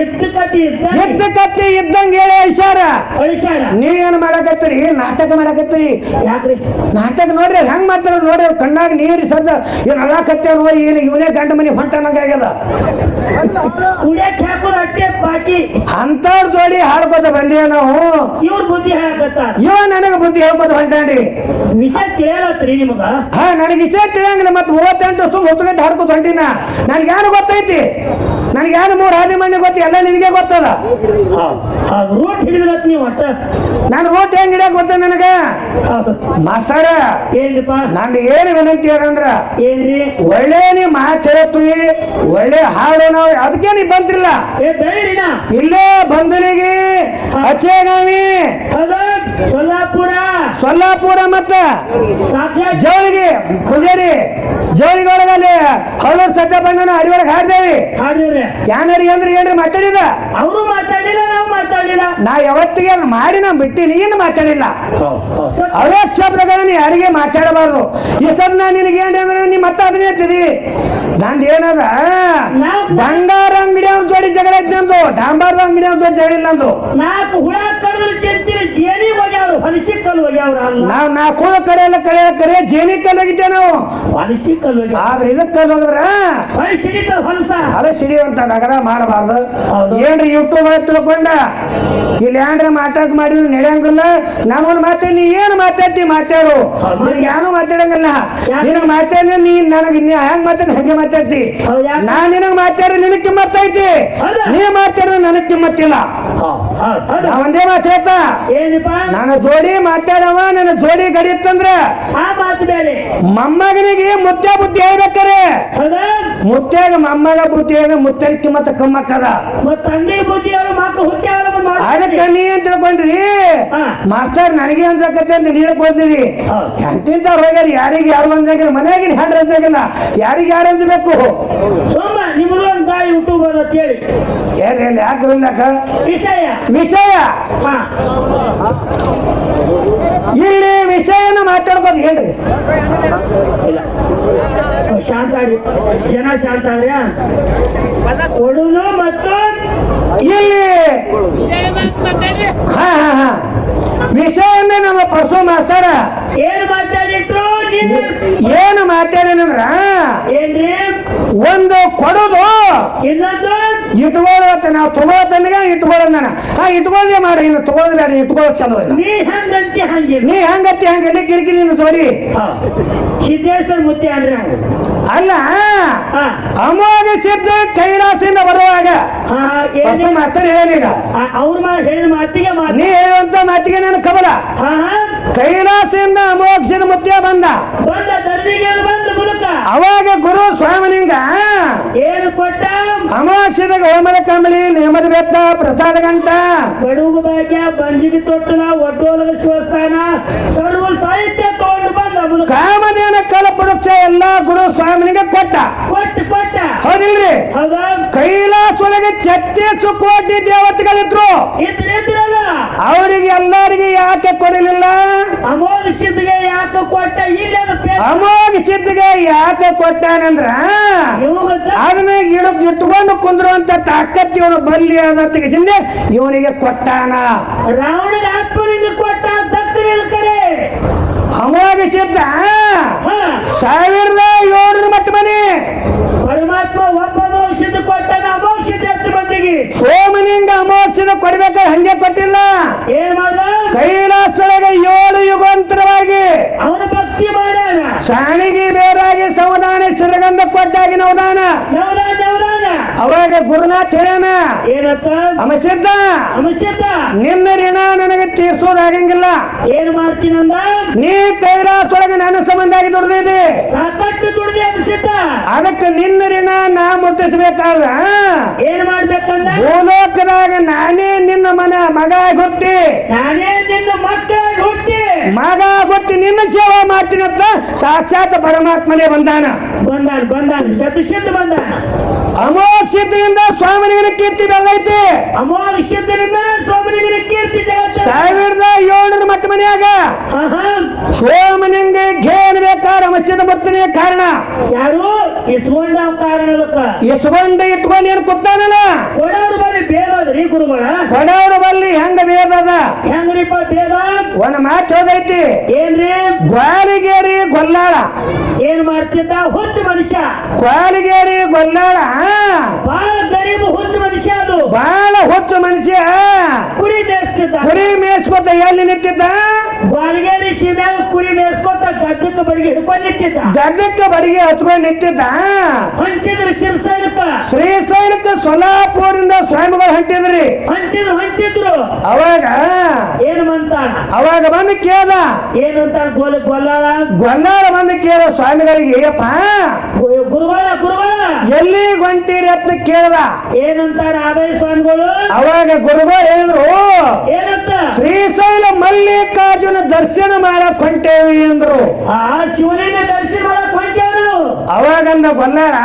ಎತ್ತು ಕಟ್ಟಿ ಎತ್ತ ಕತ್ತಿ ಇದ್ದಂಗ ಹೇಳಿ ಐಶಾರ. ಕಳಿಸ್ಯಾರ. ನೀವೇನ್ ಮಾಡಕತ್ತೀರಿ, ನಾಟಕ ಮಾಡಕತ್ತೀರಿ. ಯಾಕ್ರಿ ನಾಟಕ ನೋಡ್ರಿ ಹೆಂಗ್ ಮಾಡ್ತಾರ ನೋಡ್ರಿ, ಅವ್ರ ಕಣ್ಣಾಗ ನೀರಿ ಸದ್ದ ಏನ್ ಅಳಾಕತ್ತೇನೋ, ಏನು ಇವನೇ ಗಂಡ ಮನಿ ಹೊಂಟನಂಗ ಆಗ್ಯದ. ಕುಡಿಯಕ್ ಹಾಕೋರ್ ಅಟ್ಟೆ ಬಾಕಿ ಅಂತವ್ರ ಜೋಡಿ ಹಾಡ್ಕೋತ ಬಂದೇವ ನಾವು. ಇವ್ರ ಬುದ್ಧಿ ಹೇಳಕತ್ತಾರ. ಇವ ನನಗ ಬುದ್ಧಿ ಹೇಳ್ಕೋತ ಹೊಂಟಾನ್ರಿ. ವಿಷಯ ಕೇಳತ್ರಿ ನಿಮಗ. ನನಗೆ ವಿಷಯ ತಿಳಿಯಂಗಿಲ್ಲ. ಮತ್ತೆ 38 ಸುಮ್ ಹೊತ್ತುಗಂಟೆ ಹಾಡ್ಕೋತ ಹೊಂಟಿನ. ನನ್ಗೇನು ಗೊತ್ತೈತಿ, ನನ್ಗೇನು 3 ಹಾದಿ ಮಣ್ಣಿ ಗೊತ್ತಿ, ಎಲ್ಲ ನಿನಗೆ ಗೊತ್ತದ. ರೋಟ್ ಹಿಡಿದ್ರತ್ ನೀವು ಒಟ್ಟ. ನಾನು ರೋಟ್ ಹೆಂಗ್ ಹಿಡಿಯಕ್ ಗೊತ್ತ ನನಗ. ಮಾಸ್ತರ ಏನ್ರಿಪ್ಪ ನಂದು ಏನು ವಿನಂತಿ ಅಂದ್ರ, ಏನ್ರಿ ಒಳ್ಳೆ ನೀ ಮಾತು ಹೇಳ್ತೀವಿ, ಒಳ್ಳೆ ಹಾಡು ನಾವು ಅದಕ್ಕೆ ನೀ ಬಂತಿಲ್ಲ. ಬೆಳಿರಿನ ಇಲ್ಲೇ ಬಂದಲಿಗೆ ಅಚ್ಚೇಗಾವಿ ಸೊಲ್ಲಾಪುರ ಮತ್ತ ಜವಳಿಗೆ ಪೂಜಾರಿ ಜವಳಿಗೆ ಒಳಗಲ್ಲಿ ಹೌದೂರು ಸತ್ಯಬಣ್ಣನ ಅಡಿ ಒಳಗೆ ಹಾಡ್ದೇವಿ. ಯಾನ್ ಅಡಿಗೆ ಅಂದ್ರೆ ಏನ್ರಿ ಮಾತಾಡಿದ ಅವರು ಮಾತಾಡಿಲ್ಲ, ನಾವು ಮಾತಾಡಿಲ್ಲ. ನಾ ಯಾವತ್ತಿಗೆ ಅದನ್ನ ಮಾಡಿ ನಾ ಬಿಟ್ಟಿನಿ, ಏನು ಮಾತಾಡಿಲ್ಲ. ಅವೇ ಶಬ್ದಗಳನ್ನ ಯಾರಿಗೆ ಮಾತಾಡಬಾರ್ದು. ಈ ಸರ್ ನಾ ನಿನಗೆ ಏನ್ ಅಂದ್ರೆ ನೀ ಮತ್ತೆ ಅದನ್ನೇ ಹೇಳ್ತೀರಿ. ನಂದು ಏನದ ಬಂಗಾರ ಅಂಗಡಿ ಅವ್ರ ಜೋಡಿ ಜಗಳ ಐತಿ ನಂದು, ಡಾಂಬಾರದ ಅಂಗಡಿ ಅವ್ರ ಜೋಡಿ ಜಗಳ ಇಲ್ಲ ನಂದು. ನಾಲ್ಕು ಹುಳ ಕಡಿದ್ರೆ ಚೆಂತಿನ ಜೇನಿ ಹೋಗ್ಯಾವ್ರು, ಹಲಸಿ ಕಲ್ಲು ಹೋಗ್ಯಾವ್ರ. ನಾವ್ ನಾಲ್ಕು ಕರೆಯಲ್ಲ ಕರೆ ಜೇನಿ ಕಲ್ಲು ಹೋಗಿದ್ದೆ ನಾವು, ಹಲಸಿ ಕಲ್ಲು ಹೋಗ್ಯಾವ. ಆದ್ರೆ ಇದಕ್ ಕಲ್ಲು ಹೋದ್ರ ಹೊಲಸ ಅಲ್ಲ ಸಿಡಿಯುವಂತ ನಗರ ಮಾಡಬಾರ್ದು. ಏನ್ರಿ ಯೂಟ್ಯೂಬ್ ತಿಳ್ಕೊಂಡ ಇಲ್ಲಿ ಏನ್ರ ಮಾತಾಕ್ ಮಾಡಿದ್ರು ನಡೆಯಂಗಿಲ್ಲ. ನಾನೊಂದು ಮಾತಾಡಿ ನೀ ಏನು ಮಾತಾಡ್ತಿ ಮಾತಾಡು, ನಿನಗೆ ಯಾರು ಮಾತಾಡಂಗಿಲ್ಲ. ನಿನಗ್ ಮಾತಾಡಿ ನೀ ನನಗೆ ನೀ ಹೆಂಗ್ ಮಾತಾಡಿ ಹಂಗೆ ಮಾತಾಡ್ತಿ. ನಾನ್ ನಿನಗ್ ಮಾತಾಡಿ ನಿನಗ್ ಕಿಮ್ಮತ್ ಐತಿ, ನೀ ಮಾತಾಡಿದ್ರೆ ನನಗ್ ಕಿಮ್ಮತ್ತಿಲ್ಲ. ನಾ ಒಂದೇ ಮಾತು ಹೇಳ್ತಾ, ನಾನು ಜೋಡಿ ಮಾತಾಡವ ನನ್ನ ಜೋಡಿ ಗಡಿಯತ್ತಂದ್ರ ಮೊಮ್ಮಗನಿಗೆ ಮುತ್ಯ ಬುದ್ಧಿ ಹೇಳ್ಬೇಕಾರೆ, ಮುತ್ಯಾಗ ಮೊಮ್ಮಗ ಬುದ್ಧಿ ಹೇಳ ಮುತ್ತನ ಕಿಮ್ಮತ್ತ ಕಮ್ಮಕ್ಕದ. ಅದಕ್ಕೆ ನೀ ಏನ್ ತಿಳ್ಕೊಂಡ್ರಿ ಮಾಸ್ಟರ್ ನನಗೆ ಅನ್ಸಕತ್ತೆ ಅಂತ ನೀಡ್ಕೊಂಡಿರಿ. ಎಂತಿಂತವ್ರು ಹೋಗ್ಯಾರ, ಯಾರಿಗೆ ಯಾರು ಅಂಜಾಗಿಲ್ಲ, ಮನೆಯಾಗಿನ ಹ್ಯಾಂಡ್ರ ಅಂಜಾಗಿಲ್ಲ, ಯಾರಿಗೆ ಯಾರು ಅಂಜಬೇಕು. ಏನ್ ಯಾಕ ವಿಷಯ ಇಲ್ಲಿ ವಿಷಯನ ಮಾತಾಡ್ಬೋದು ಹೇಳ್ರಿ. ಶಾಂತ ಜನ ಶಾಂತ ಆದ್ರೆ ಕೊಡುದು ಮತ್ತು ಇಲ್ಲಿ ವಿಷಯನ್ನ ನಮ್ಮ ಪರಸು ಮಾಸ್ತರ ಏನ್ ಮಾತಾಡಿಟ್ರು, ಏನು ಮಾತಾಡೇನಂದ್ರ ಏನ್ರಿ ಒಂದು ಕೊಡುದು ಇನ್ನೊಂದು ಇಟ್ಕೊಳ್ಳೋತ ನಾವು ತಗೋತಂದಿಗೆ ಇಟ್ಕೊಳ್ಳೋದ. ಇಟ್ಕೊಳ್ಳೋದೇ ಮಾಡಿ, ಇನ್ನು ತಗೊಳ್ಳೋದು ಬೇಡ, ಇಟ್ಕೊಳ್ಳೋದು ಚಲೋ ಇಲ್ಲ. ನೀ ಹಂಗಂತಿ ಹಂಗೆ, ನೀ ಹಂಗತ್ತಿ ಹಂಗೆಲ್ಲಿ ಕಿರಿಕಿರಿ ನೀನು ತೋಡಿ. ಸಿದ್ದೇಶ್ವರ ಮುತ್ತಿ ಅಂದ್ರೆ ಅಲ್ಲ ಅಮೋಘ ಸಿದ್ಧ ಕೈಲಾಸದಿಂದ ಬರುವಾಗ ಮಾತಾಡ ಹೇಳೀಗ ಅವ್ರ ಹೇಳಿದ ಮಾತಿಗೆ ನೀ ಹೇಳುವಂತ ಮಾತಿಗೆ ನಾನು ಕಬಲ. ಕೈಲಾಸದಿಂದ ಅಮೋಘ ಮುತ್ಯ ಬಂದ ಅವಾಗ ಗುರು ಸ್ವಾಮಿನಿಂಗ ಏನು ಕೊಟ್ಟ, ಅಮಾವಾಸ್ಯದಾಗ ಹೋಮದ ಕಂಬಳಿ ನೇಮದ ಬೆತ್ತ ಪ್ರಸಾದ ಗಂಟ ಬಡುಗ ಭಾಗ್ಯ ಬಂಜಿಗೆ ತೊಟ್ಟಲ ಒಡ್ಡೋಲದ ಶಿವಸ್ಥಾನ ಸರ್ವ ಸಾಹಿತ್ಯ ತಗೊಂಡು ಬಂದ ಕಾಮಧೇನ ಕಲಪುರುಕ್ಷ ಎಲ್ಲ ಗುರು ಸ್ವಾಮಿನಿಗೆ ಕೊಟ್ಟ. ಹೌದಿಲ್ರಿ? ಕೈಲಾಸೊಳಗೆ 36 ಕೋಟಿ ದೇವತೆಗಳಿದ್ರು, ಅವರಿಗೆ ಎಲ್ಲರಿಗೆ ಯಾಕೆ ಕೊಡಲಿಲ್ಲ? ಅಮೋಘ ಸಿದ್ಧಿಗೆ ಯಾಕೆ ಕೊಟ್ಟ? ಅಮೋಘ ಸಿದ್ಧಿಗೆ ಯಾಕೆ ಕೊಟ್ಟಾನಂದ್ರ ಅದನ್ನ ಗಿಡಕ್ಕೆ ಇಟ್ಕೊಂಡು ಕುಂದ್ರುವಂತ ತಾಕತ್ ಇವನು ಬಲ್ಲಿ ಅದ ತೆಗೆಸಿಂದ ಇವನಿಗೆ ಕೊಟ್ಟಾನ. ರಾವಣಗೆ ಆತ್ಮನಿಗೆ ಕೊಟ್ಟ ಕರೆ ಅಮೋಘ ಸಿದ್ಧ 1700 ಮಟ್ಟ ಮನೆ ಪರಮಾತ್ಮ ಒಬ್ಬ ಅಮೋಘ ಕೊಟ್ಟಾನ. ಅಮೋಘ ಎಷ್ಟು ಮಂದಿಗೆ ಸೋಮನಿಂದ ಅಮೋಘ ಕೊಡ್ಬೇಕಾದ್ರೆ ಹಂಗೆ ಕೊಟ್ಟಿಲ್ಲ. ಏನ್ ಮಾಡ್ದ? ಕೈಲಾಸೊಳಗೆ 7 ಯುಗಾಂತರವಾಗಿ ಅವನ ಭಕ್ತಿ ಮಾಡ್ಯಾನ. ಸಾಣಿಗೆ ಬೇರಾಗಿ ಸಂವಿಧಾನ ಸಿರಗಂಧ ಕೊಟ್ಟಾಗಿ ನವದಾನ. ಅವಾಗ ಗುರುನಾಥ್ ಹೇಳ್ಯಾನ, ಏನತ್ತ ಅಮಸಿದ್ಧ ಅಮಸಿದ್ಧ ನಿನ್ನ ಋಣ ನನಗೆ ತೀರ್ಸೋದಾಗಂಗಿಲ್ಲ. ಏನ್ ಮಾಡ್ತೀನಂದ? ನೀ ಕೈಲಾಸೊಳಗೆ ನನ್ನ ಸಂಬಂಧಾಗಿ ದುಡ್ದಿದೆ, ಸಾಕಷ್ಟು ದುಡ್ದಿ ಅಮಸಿದ್ಧ. ಅದಕ್ಕೆ ನಿನ್ನ ಋಣ ನಾ ಮುಟ್ಟಿಸ್ಬೇಕಾದ್ರ ಏನ್ ಮಾಡ್ಬೇಕಂದ? ಭೂಲೋಕದಾಗ ನಾನೇ ನಿನ್ನ ಮಗ ಹುಟ್ಟಿ, ನಾನೇ ನಿನ್ನ ಮಕ್ಕಳಾಗಿ ಹುಟ್ಟಿ ಮಗ ಹುಟ್ಟಿ ನಿನ್ನ ಸೇವಾ ಮಾಡ್ತೀನಂತ ಸಾಕ್ಷಾತ್ ಪರಮಾತ್ಮನೇ ಬಂದಾನ. ಶತಸಿದ್ಧ ಬಂದಾನ. ಅಮೋಘ ಸಿದ್ಧದಿಂದ ಸ್ವಾಮಿನಿಗೆ ಕೀರ್ತಿ ಬೆಳೆದೈತಿ. ಅಮೋಘ ಸಿದ್ಧರಿಂದ ಸ್ವಾಮಿನಿಗೆ ಕೀರ್ತಿ 1700 ಮಟ್ಟ ಮನೆಯಾಗ ಸೋಮನಿಂಗೆ ಘೇನ್ ಬೇಕಾದ ಅಮಸ್ಯದ ಮುತ್ತನೇ ಕಾರಣ. ಯಾರು ಇಸ್ಕೊಂಡ ಕಾರಣ ಇಸ್ಕೊಂಡ ಇಟ್ಕೊಂಡು ಏನ್ ಕೂತಾನಲ್ಲ, ಕೊಡೋರು ಬಲ್ಲಿ ಬೇದದ್ರಿ ಗುರುಗಳ. ಕೊಡೋರು ಬಲ್ಲಿ ಹೆಂಗ ಬೇದದ? ಹೆಂಗ್ರಿಪ್ಪ ಬೇದ? ಒಂದ್ ಮಾತು ಹೋದೈತಿ, ಏನ್ರಿ? ಗ್ವಾಲಿಗೇರಿ ಗೊಲ್ಲಾಳ ಏನ್ ಮಾಡ್ತಿದ್ದ? ಹುಚ್ಚು ಮನುಷ್ಯ. ಗ್ವಾಲಿಗೇರಿ ಗೊಲ್ಲಾಳ ಬಹಳ ಗರೀಬ್ ಹುಚ್ಚು ಮನುಷ್ಯ. ಅದು ಬಹಳ ಹುಚ್ಚು ಮನುಷ್ಯ. ಕುರಿ ಮೇಯಿಸ್ತಿದ್ದ. ಕುರಿ ಮೇಯಿಸ್ಕೊತ ಎಲ್ಲಿ ನಿಂತಿದ್ದ? ಗ್ವಾಲಿಗೇರಿ ಸೀಮ್ಯಾಗ ಕುರಿ ಮೇಯಿಸ್ಕೊತ ಗದ್ದಕ್ಕೆ ಬಡಿಗೆ ಹಿಡ್ಕೊಂಡು ನಿಂತಿದ್ದ. ಗದ್ದಕ್ಕೆ ಬಡಿಗೆ ಹಚ್ಕೊಂಡು ನಿಂತಿದ್ದ. ಹೊಂಟಿದ್ರು ಶ್ರೀಶೈಲಕ್ಕೆ ಸೊಲ್ಲಾಪುರದಿಂದ ಸ್ವಾಮಿಗಳು ಹೊಂಟಿದ್ರಿ. ಹೊಂಟಿದ್ರು. ಅವಾಗ ಏನು ಅಂತಾನ? ಅವಾಗ ಬಂದು ಕೇಳ್ದ, ಏನು ಅಂತ? ಗೊಲ್ಲಾಳ ಬಂದು ಕೇಳ ಸ್ವಾಮಿಗಳಿಗೆ, ಅಯ್ಯಪ್ಪ ಗುರುಗಳ ಎಲ್ಲಿ ಹೊಂಟಿರಿ ಅಂತ ಕೇಳ್ದ. ಏನಂತಾರ ಆದಾಯ ಸ್ವಾಮಿಗಳು? ಅವಾಗ ಗುರುಗಳು ಹೇಳಿದ್ರು, ಏನಂತ? ಶ್ರೀಶೈಲ ಮಲ್ಲಿಕಾರ್ಜುನ ದರ್ಶನ ಮಾಡಕ್ ಹೊಂಟೇವಿ ಅಂದ್ರು. ಶಿವಲಿಂಗ ದರ್ಶನ ಮಾಡಕ್ ಹೊಂಟೇವ್ ನಾವು. ಅವಾಗಂದ ಗೊಲ್ಲಾರ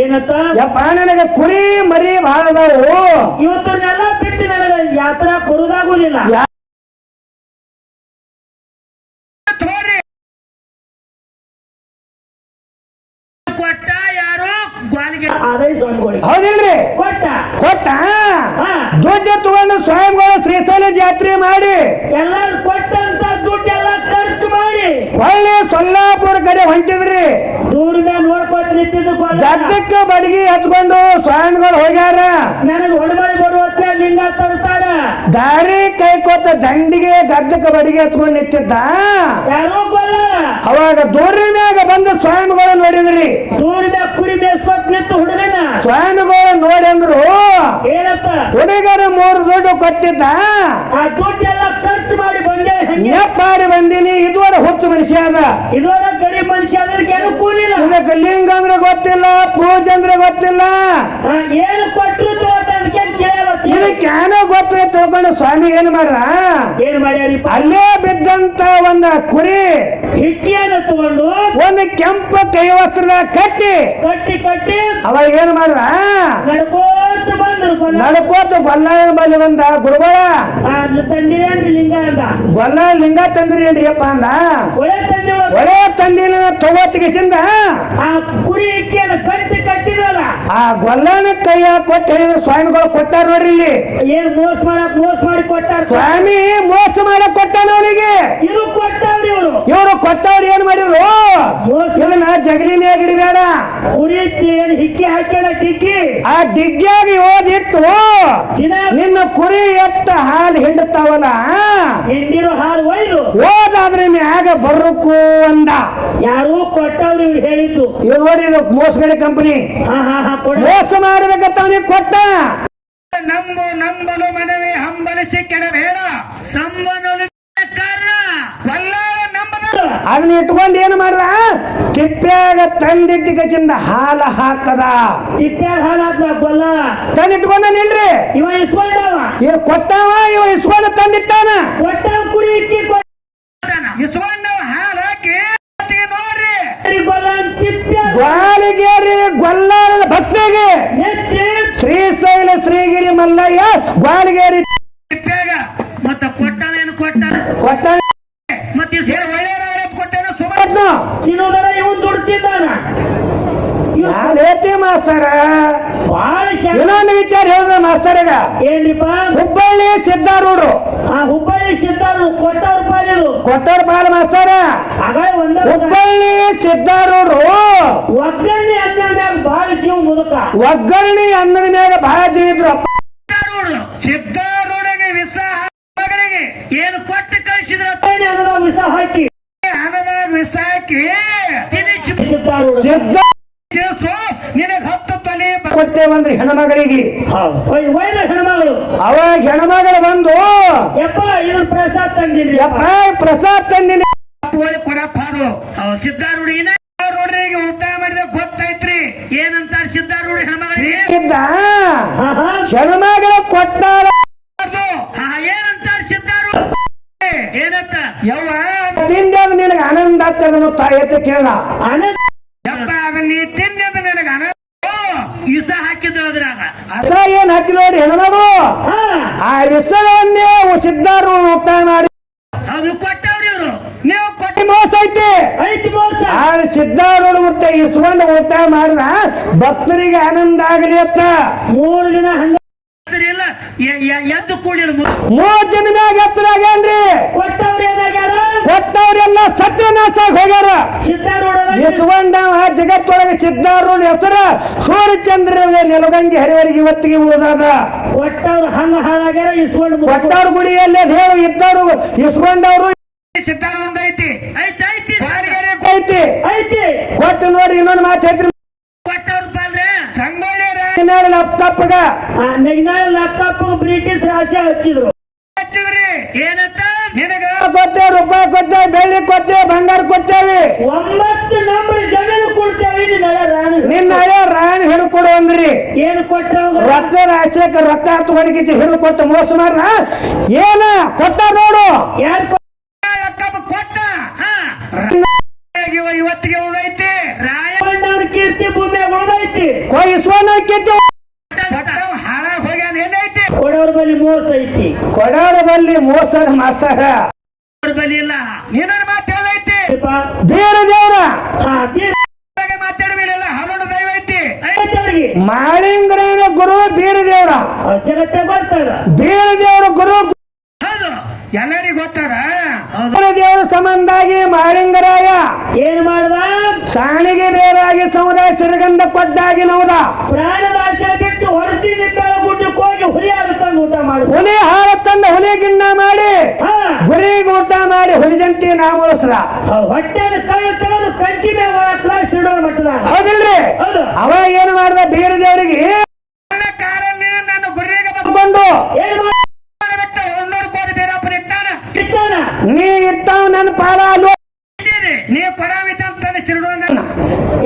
ಏನಂತ ಯಪ್ಪ ನನಗೆ ಕುರಿ ಮರಿ ಬಹಳ ಅದಾವು ಇವತ್ತನ್ನೆಲ್ಲ ಬಿಟ್ಟು ನನಗೆ ಯಾತ್ರಾ ಬರುದಾಗುದಿಲ್ಲ ಕೊಟ್ಟ ಯಾರು ಗ್ವಾಲಿಗೆ ಹೌದಿಲ್ರಿ ಕೊಟ್ಟ ದುಡ್ಡು ತಗೊಂಡು ಸ್ವಯಂಗಳ ಶ್ರೀಶೈಲ ಜಾತ್ರೆ ಮಾಡಿ ಎಲ್ಲರೂ ಕೊಟ್ಟಂತ ದುಡ್ಡೆಲ್ಲ ಖರ್ಚು ಮಾಡಿ ಹೊಳ್ಳಿ ಸೊಲ್ಲಾಪುರ ಕಡೆ ಹೊಂಟಿದ್ರಿ ದೂರ ಮೇಲೆ ನೋಡ್ಕೊತ ನಿಂತಿದ್ದು ಗದ್ದಕ್ಕೆ ಬಡಗಿ ಹತ್ಕೊಂಡು ಸ್ವಯಂಗಳು ಹೋಗ್ಯಾರ ನನಗೆ ಹೊಡಬಡಿ ಬರುವತ್ತ ಲಿಂಗ ತರ್ತಾರ ದಾರಿ ಕೈ ಕೊತ್ತ ದಂಡಿಗೆ ಗದ್ದಕ್ಕೆ ಬಡಗಿ ಹತ್ಕೊಂಡು ನಿಂತಿದ್ದ ಯಾರೋ ಗೊಲ್ಲ ಅವಾಗ ದೂರಿನ ಮ್ಯಾಗ ಬಂದು ಸ್ವಯಂಗಳು ನೋಡಿದ್ರಿ ದೂರ ಮ್ಯಾಗ ಕುರಿ ಮೇಸ್ಕೊತ್ ನಿಂತು ಹುಡುಗನ ಸ್ವಯಂಗಳು ನೋಡಿ ಅಂದ್ರು ಏನಪ್ಪ ಹುಡುಗರ 3 ದುಡ್ಡು ಕೊಟ್ಟಿದ್ದ ಆ ದುಡ್ಡೆಲ್ಲ ಖರ್ಚು ಮಾಡಿ ಬಂದೆ ನೆಪ್ಪಾಡಿ ಬಂದಿನಿ ಇದುವರೆ ಹುಚ್ಚು ಮನುಷ್ಯ ಅದ ಇದುವರೆ ಗರೀಬ್ ಮನುಷ್ಯ ಅಂದ್ರೆ ಏನು ಕೂಲಿಲ್ಲ ಇದಕ್ಕೆ ಲಿಂಗ ಅಂದ್ರೆ ಗೊತ್ತಿಲ್ಲ ಪೂಜೆ ಅಂದ್ರೆ ಗೊತ್ತಿಲ್ಲ ಏನು ಕೊಟ್ಟರು ಅದಕ್ಕೆ ಇದಕ್ಕೆ ಏನೋ ಗೊತ್ತ ತಿಳ್ಕೊಂಡು ಸ್ವಾಮಿ ಏನ್ ಮಾಡ್ರ ಏನ್ ಮಾಡ್ಯಾರಿಪ್ಪ ಅಲ್ಲೇ ಬಿದ್ದಂತ ಒಂದ ಕುರಿ ಹಿಟ್ಟಿಯನ್ನು ತಗೊಂಡು ಒಂದು ಕೆಂಪು ಕೈ ವಸ್ತ್ರದ ಕಟ್ಟಿ ಕಟ್ಟಿ ಕಟ್ಟಿ ಅವಾಗ ಏನ್ ಮಾಡ್ರ ನಡ್ಕೋತ ಬಂದ್ರು ನಡ್ಕೋತ ಗೊಲ್ಲಾಳ ಬಲ್ಲಿ ಬಂದ ಗುರುಗಳ ತಂದಿರೇನ್ರಿ ಲಿಂಗ ಅಂತ ಗೊಲ್ಲಾಳ ಲಿಂಗ ತಂದ್ರಿ ಏನ್ರಿ ಅಪ್ಪ ಅಂದ ಒಳ್ಳೆ ತಂದಿ ಒಳ್ಳೆ ತಂದಿನ ತಗೋತಿಗೆಸಿಂದ ಆ ಕುರಿ ಹಿಟ್ಟಿಯನ್ನು ಕಟ್ಟಿ ಕಟ್ಟಿದ್ರಲ್ಲ ಆ ಗೊಲ್ಲಾನ ಕೈಯ ಕೊಟ್ಟು ಹೇಳಿದ್ರು ಸ್ವಾಮಿಗಳು ಕೊಟ್ಟಾರ ನೋಡ್ರಿ ಇಲ್ಲಿ ಏನ್ ಮೋಸ ಮಾಡಿ ಕೊಟ್ಟಾರ ಸ್ವಾಮಿ ಮೋಸ ಮಾಡಕ್ ಕೊಟ್ಟಾನ ಅವನಿಗೆ ಇದು ಕೊಟ್ಟವ್ರಿ ಇವರು ಕೊಟ್ಟವ್ರು ಏನ್ ಮಾಡಿದ್ರು ಇದನ್ನ ಜಗಲಿ ಮ್ಯಾಗ ಇಡಬೇಡ ಕುರಿ ಹಿಕ್ಕಿ ಹಾಕ್ಯಾರ ಟಿಕ್ಕಿ ಆ ಡಿಗ್ಗಿಯಾಗಿ ಓದಿಟ್ಟು ನಿನ್ನ ಕುರಿ ಎತ್ತ ಹಾಲು ಹಿಂಡುತ್ತಾವಲ್ಲ ಹಿಂಡಿರೋ ಹಾಲು ಒಯ್ದು ಓದಾದ್ರ ಮ್ಯಾಗ ಬರ್ರಕ್ಕೂ ಅಂದ ಯಾರು ಕೊಟ್ಟವ್ರು ಇವ್ರು ಹೇಳಿದ್ದು ಇವ್ ನೋಡಿ ಇದು ಮೋಸಗಡೆ ಕಂಪನಿ ಮೋಸ ಮಾಡ್ಬೇಕಂತ ಅವನಿಗೆ ಕೊಟ್ಟ ನಂಬಲು ಮನವೇ ಹಂಬಲಿಸಿ ಕೆಡಬೇಡ ಸಂಬನಲು ಅದನ್ನ ಇಟ್ಕೊಂಡು ಏನ್ ಮಾಡ್ದ ತಿಪ್ಪ್ಯಾಗ ತಂದಿಟ್ಟಿ ಕಚಿಂದ ಹಾಲ ಹಾಕದ ತಿಪ್ಪ್ಯಾಗ ಹಾಲು ಹಾಕ್ದ ಗೊಲ್ಲ ತಂದಿಟ್ಕೊಂಡ ನಿಲ್ರಿ ಇವ ಇಸ್ಕೊಂಡವ ಇವ್ ಕೊಟ್ಟವ ಇವ ಇಸ್ಕೊಂಡು ತಂದಿಟ್ಟಾನ ಕೊಟ್ಟವ ಕುರಿ ಇಕ್ಕಿ ಇಸ್ಕೊಂಡವ ಹಾಲು ಹಾಕಿ ನೋಡ್ರಿ ಗೊಲ್ಲ ಗ್ವಾಲಿಗೇರಿ ಗೊಲ್ಲಾರದ ಭಕ್ತಿಗೆ ಶ್ರೀಶೈಲ ಶ್ರೀಗಿರಿ ಮಲ್ಲಯ್ಯ ಗ್ವಾಲಿಗೇರಿ ಮತ್ತ ಕೊಟ್ಟವೇನು ಕೊಟ್ಟ ಮತ್ತೆ ಕೊಟ್ಟೇನ ಸುಮಾರು ತಿನ್ನೋದರ ಇವನ್ ದುಡ್ತಿದ್ದಾನ ಯಾರೇತಿ ಮಾಸ್ತರ ಬಹಳ ಇನ್ನೊಂದು ವಿಚಾರ ಹೇಳಿದ ಮಾಸ್ತರ್ಗ ಏನ್ರಿಪ್ಪ ಹುಬ್ಬಳ್ಳಿ ಸಿದ್ದಾರೂಢರು ಆ ಹುಬ್ಬಳ್ಳಿ ಸಿದ್ದಾರು ಕೊಟ್ಟವ್ರ ಪಾಲಿರು ಕೊಟ್ಟವ್ರ ಪಾಲ ಮಾಸ್ತರ ಹುಬ್ಬಳ್ಳಿ ಸಿದ್ದಾರೂಢರು ಒಗ್ಗರಣೆ ಅನ್ನದ ಮ್ಯಾಗ ಬಹಳ ಜೀವ ಮುದುಕ ಒಗ್ಗರಣೆ ಅನ್ನದ ಮ್ಯಾಗ ಬಹಳ ಜೀವ ಇದ್ರು ಸಿದ್ದಾರೂಢಗೆ ವಿಷ ಮಗಳಿಗೆ ಏನು ಕೊಟ್ಟು ಕಳಿಸಿದ್ರ ಅನ್ನದ ವಿಷ ಹಾಕಿ ಅನ್ನದ ವಿಷ ಹಾಕಿ ಸಿದ್ದಾರೂಢ ನಿನಗೆ 10 ತೊಲೆ ಕೊಟ್ಟೇವಂದ್ರಿ ಹೆಣ್ಮಗಳಿಗೆ ವೈದ ಹೆಣ್ಮಗಳು ಅವಾಗ ಹೆಣ್ಮಗಳು ಬಂದು ಯಪ್ಪ ಇದು ಪ್ರಸಾದ್ ತಂದಿನಿ ಯಪ್ಪ ಪ್ರಸಾದ್ ತಂದಿನಿ ಕೊಡಪ್ಪಾರು ಸಿದ್ದಾರೂಢಿನ ರೋಡ್ರಿಗೆ ಊಟ ಮಾಡಿದ ಗೊತ್ತೈತ್ರಿ ಏನಂತಾರ ಸಿದ್ದಾರೂಢಿ ಹೆಣ್ಮಗಳಿಗೆ ಹೆಣ್ಮಗಳ ಕೊಟ್ಟಾರ ಏನಂತಾರ ಸಿದ್ದಾರೂಢ ಏನಂತ ಯವ್ವ ತಿಂದಾಗ ನಿನಗೆ ಆನಂದ ಆಗ್ತದನ್ನು ತಾಯತ್ತ ಕೇಳ ಆನಂದ ಯಪ್ಪ ಅದನ್ನ ನೀ ತಿಂದ ನನಗೆ ಆನಂದ ವಿಷ ಹಾಕಿದ್ರು ಅದ್ರಾಗ ಅಸ ಏನ್ ಹಾಕಿ ನೋಡಿ ಹೆಣ್ಮಗಳು ಆ ವಿಷವನ್ನೇ ಸಿದ್ದಾರು ಊಟ ಮಾಡಿ ಅದು ಕೊಟ್ಟವ್ರಿ ಇವರು ನೀವು ಕೊಟ್ಟ ಮೋಸ ಐತಿ ಮೋಸ ಆ ಸಿದ್ದಾರು ಊಟ ಇಸ್ಕೊಂಡು ಊಟ ಮಾಡಿದ ಭಕ್ತರಿಗೆ ಆನಂದ ಆಗಲಿ ಅಂತ 3 ದಿನ ಹಂಗ ಇಲ್ಲ ಎದ್ದು ಕೂಡಿರ 3 ದಿನ ಮ್ಯಾಗ ಎತ್ತರ ಆಗ್ಯಾನ್ರಿ ಕೊಟ್ಟವ್ರೆಲ್ಲ ಸತ್ಯನಾಶ ಹೋಗ್ಯಾರ ಇಸ್ಕೊಂಡವ ಜಗತ್ತೊಳಗೆ ಸಿದ್ದಾರೂಢ ಹೆಸರ ಸೂರ್ಯಚಂದ್ರ ನೆಲಗಂಗೆ ಹರಿವರಿಗೆ ಇವತ್ತಿಗೆ ಉಳಿದಾದ ಕೊಟ್ಟವ್ರು ಹಂಗ ಹಾಳಾಗ್ಯಾರ ಇಸ್ಕೊಂಡು ಕೊಟ್ಟವ್ರ ಗುಡಿಯಲ್ಲಿ ಹೇಳು ಇದ್ದವ್ರು ಇಸ್ಕೊಂಡವ್ರು ಸಿದ್ದಾರೂಢ ಐತಿ ಐತಿ ಐತಿ ಐತಿ ಕೊಟ್ಟು ನೋಡಿ ಇನ್ನೊಂದು ಮಾತು ಐತ್ರಿ ಕೊಟ್ಟವ್ರ ಪಾಲ್ರೆ ಸಂಗೊಳ್ಳಿ ಲ್ಯಾಪ್ಟಾಪ್ಗ ಲ್ಯಾಪ್ಟಾಪ್ ಬ್ರಿಟಿಷ್ ರಾಜ್ಯ ಹಚ್ಚಿದ್ರು ಏನಂತ ನಿನಗ ಕೊಟ್ಟೇವೆ ರೂಪಾಯಿ ಕೊಟ್ಟೇವೆ ಬೆಳ್ಳಿ ಕೊಟ್ಟೇವೆ ಬಂಗಾರ ಕೊಟ್ಟೇವಿ 9 ನಂಬರ್ ಜಮೀನು ಕೊಡ್ತೇವೆ ನಿನ್ನ ಹಳೆ ರಾಣಿ ಹಿಡ್ಕೊಡು ಅಂದ್ರಿ ಏನು ಕೊಟ್ಟ ರೊಕ್ಕ ರಾಶಿಯಕ್ಕೆ ರೊಕ್ಕ ಹತ್ಕೊಂಡಿಗೆ ಹಿಡಿದು ಕೊಟ್ಟು ಮೋಸ ಮಾಡ್ರ ಏನ ಕೊಟ್ಟ ನೋಡು ಯಾರು ಕೊಟ್ಟ ಇವತ್ತಿಗೆ ಉಳೈತಿ ರಾಯಣ್ಣವ್ರು ಇಸ್ವನ್ನ ಕೆತ್ತಿ ಹಾಳಾಗ್ ಹೋಗ್ಯಾನ ಏನೈತಿ ಕೊಡೋರ್ ಬಲ್ಲಿ ಮೋಸ ಐತಿ ಕೊಡೋರ ಬಲ್ಲಿ ಮೋಸದ ಮಾಸ್ತರ ಅವ್ರ ಬಲಿ ಇಲ್ಲ ನೀನ ಮಾತು ಹೇಳೈತಿ ಬೇರೆ ದೇವ್ರ ಮಾತಾಡಬೇಕಿಲ್ಲ ಹಲವು ದೈವ ಐತಿ ಅವ್ರಿಗೆ ಮಾಳಿಂಗರಾಯನ ಗುರು ಬೀರ ದೇವ್ರ ಜಗತ್ತೆ ಬರ್ತಾರ ಬೀರ ದೇವ್ರ ಗುರು ಹೌದು ಎಲ್ಲರಿಗೂ ಗೊತ್ತಾರ ಬೀರ ದೇವ್ರ ಸಂಬಂಧಾಗಿ ಮಾಳಿಂಗರಾಯ ಏನ್ ಮಾಡ್ದ ಸಾಣಿಗೆ ಬೇರಾಗಿ ಸಮುದಾಯ ಸಿರಗಂಧ ಕೊದ್ದಾಗಿ ನೌದ ಪ್ರಾಣದ ಆಶೆ ಬಿಟ್ಟು ಹೊರತಿನಿಂದ ಗುಡ್ಡಕ್ಕೆ ಹೋಗಿ ಹುಲಿ ತಂದು ಊಟ ಮಾಡಿ ಹುಲಿ ಹಾರ ತಂದ ಹುಲಿ ಗಿನ್ನ ಮಾಡಿ ಗುರಿಗೆ ಊಟ ಮಾಡಿ ಹುಲಿಜಂತಿ ನಾಮೋಸ್ರ ಹೊಟ್ಟೆನ ಕೈ ತೆಗೆದು ಕಂಚಿ ಮೇಲೆ ಕ್ಲಾಸ್ ಇಡೋ ಮಟ್ಟದ ಹೌದಿಲ್ರಿ ಹೌದು ಅವ ಏನು ಮಾಡ್ದ ಬೀರ ದೇವರಿಗೆ ಕಾರಣ ನಾನು ಗುರಿಗೆ ಬಂದು ಏನ್ ಒಂದೂರು ಕೋಟಿ ಬೇರಪ್ಪನ ಇಟ್ಟಾನ ಇಟ್ಟಾನ ನೀ ಇಟ್ಟಾವ ನನ್ನ ಪಾಲ ಅಲ್ವ ನೀವು ಕೊಡಾವಿತ ಅಂತಾನೆ ತಿರುಡೋಣ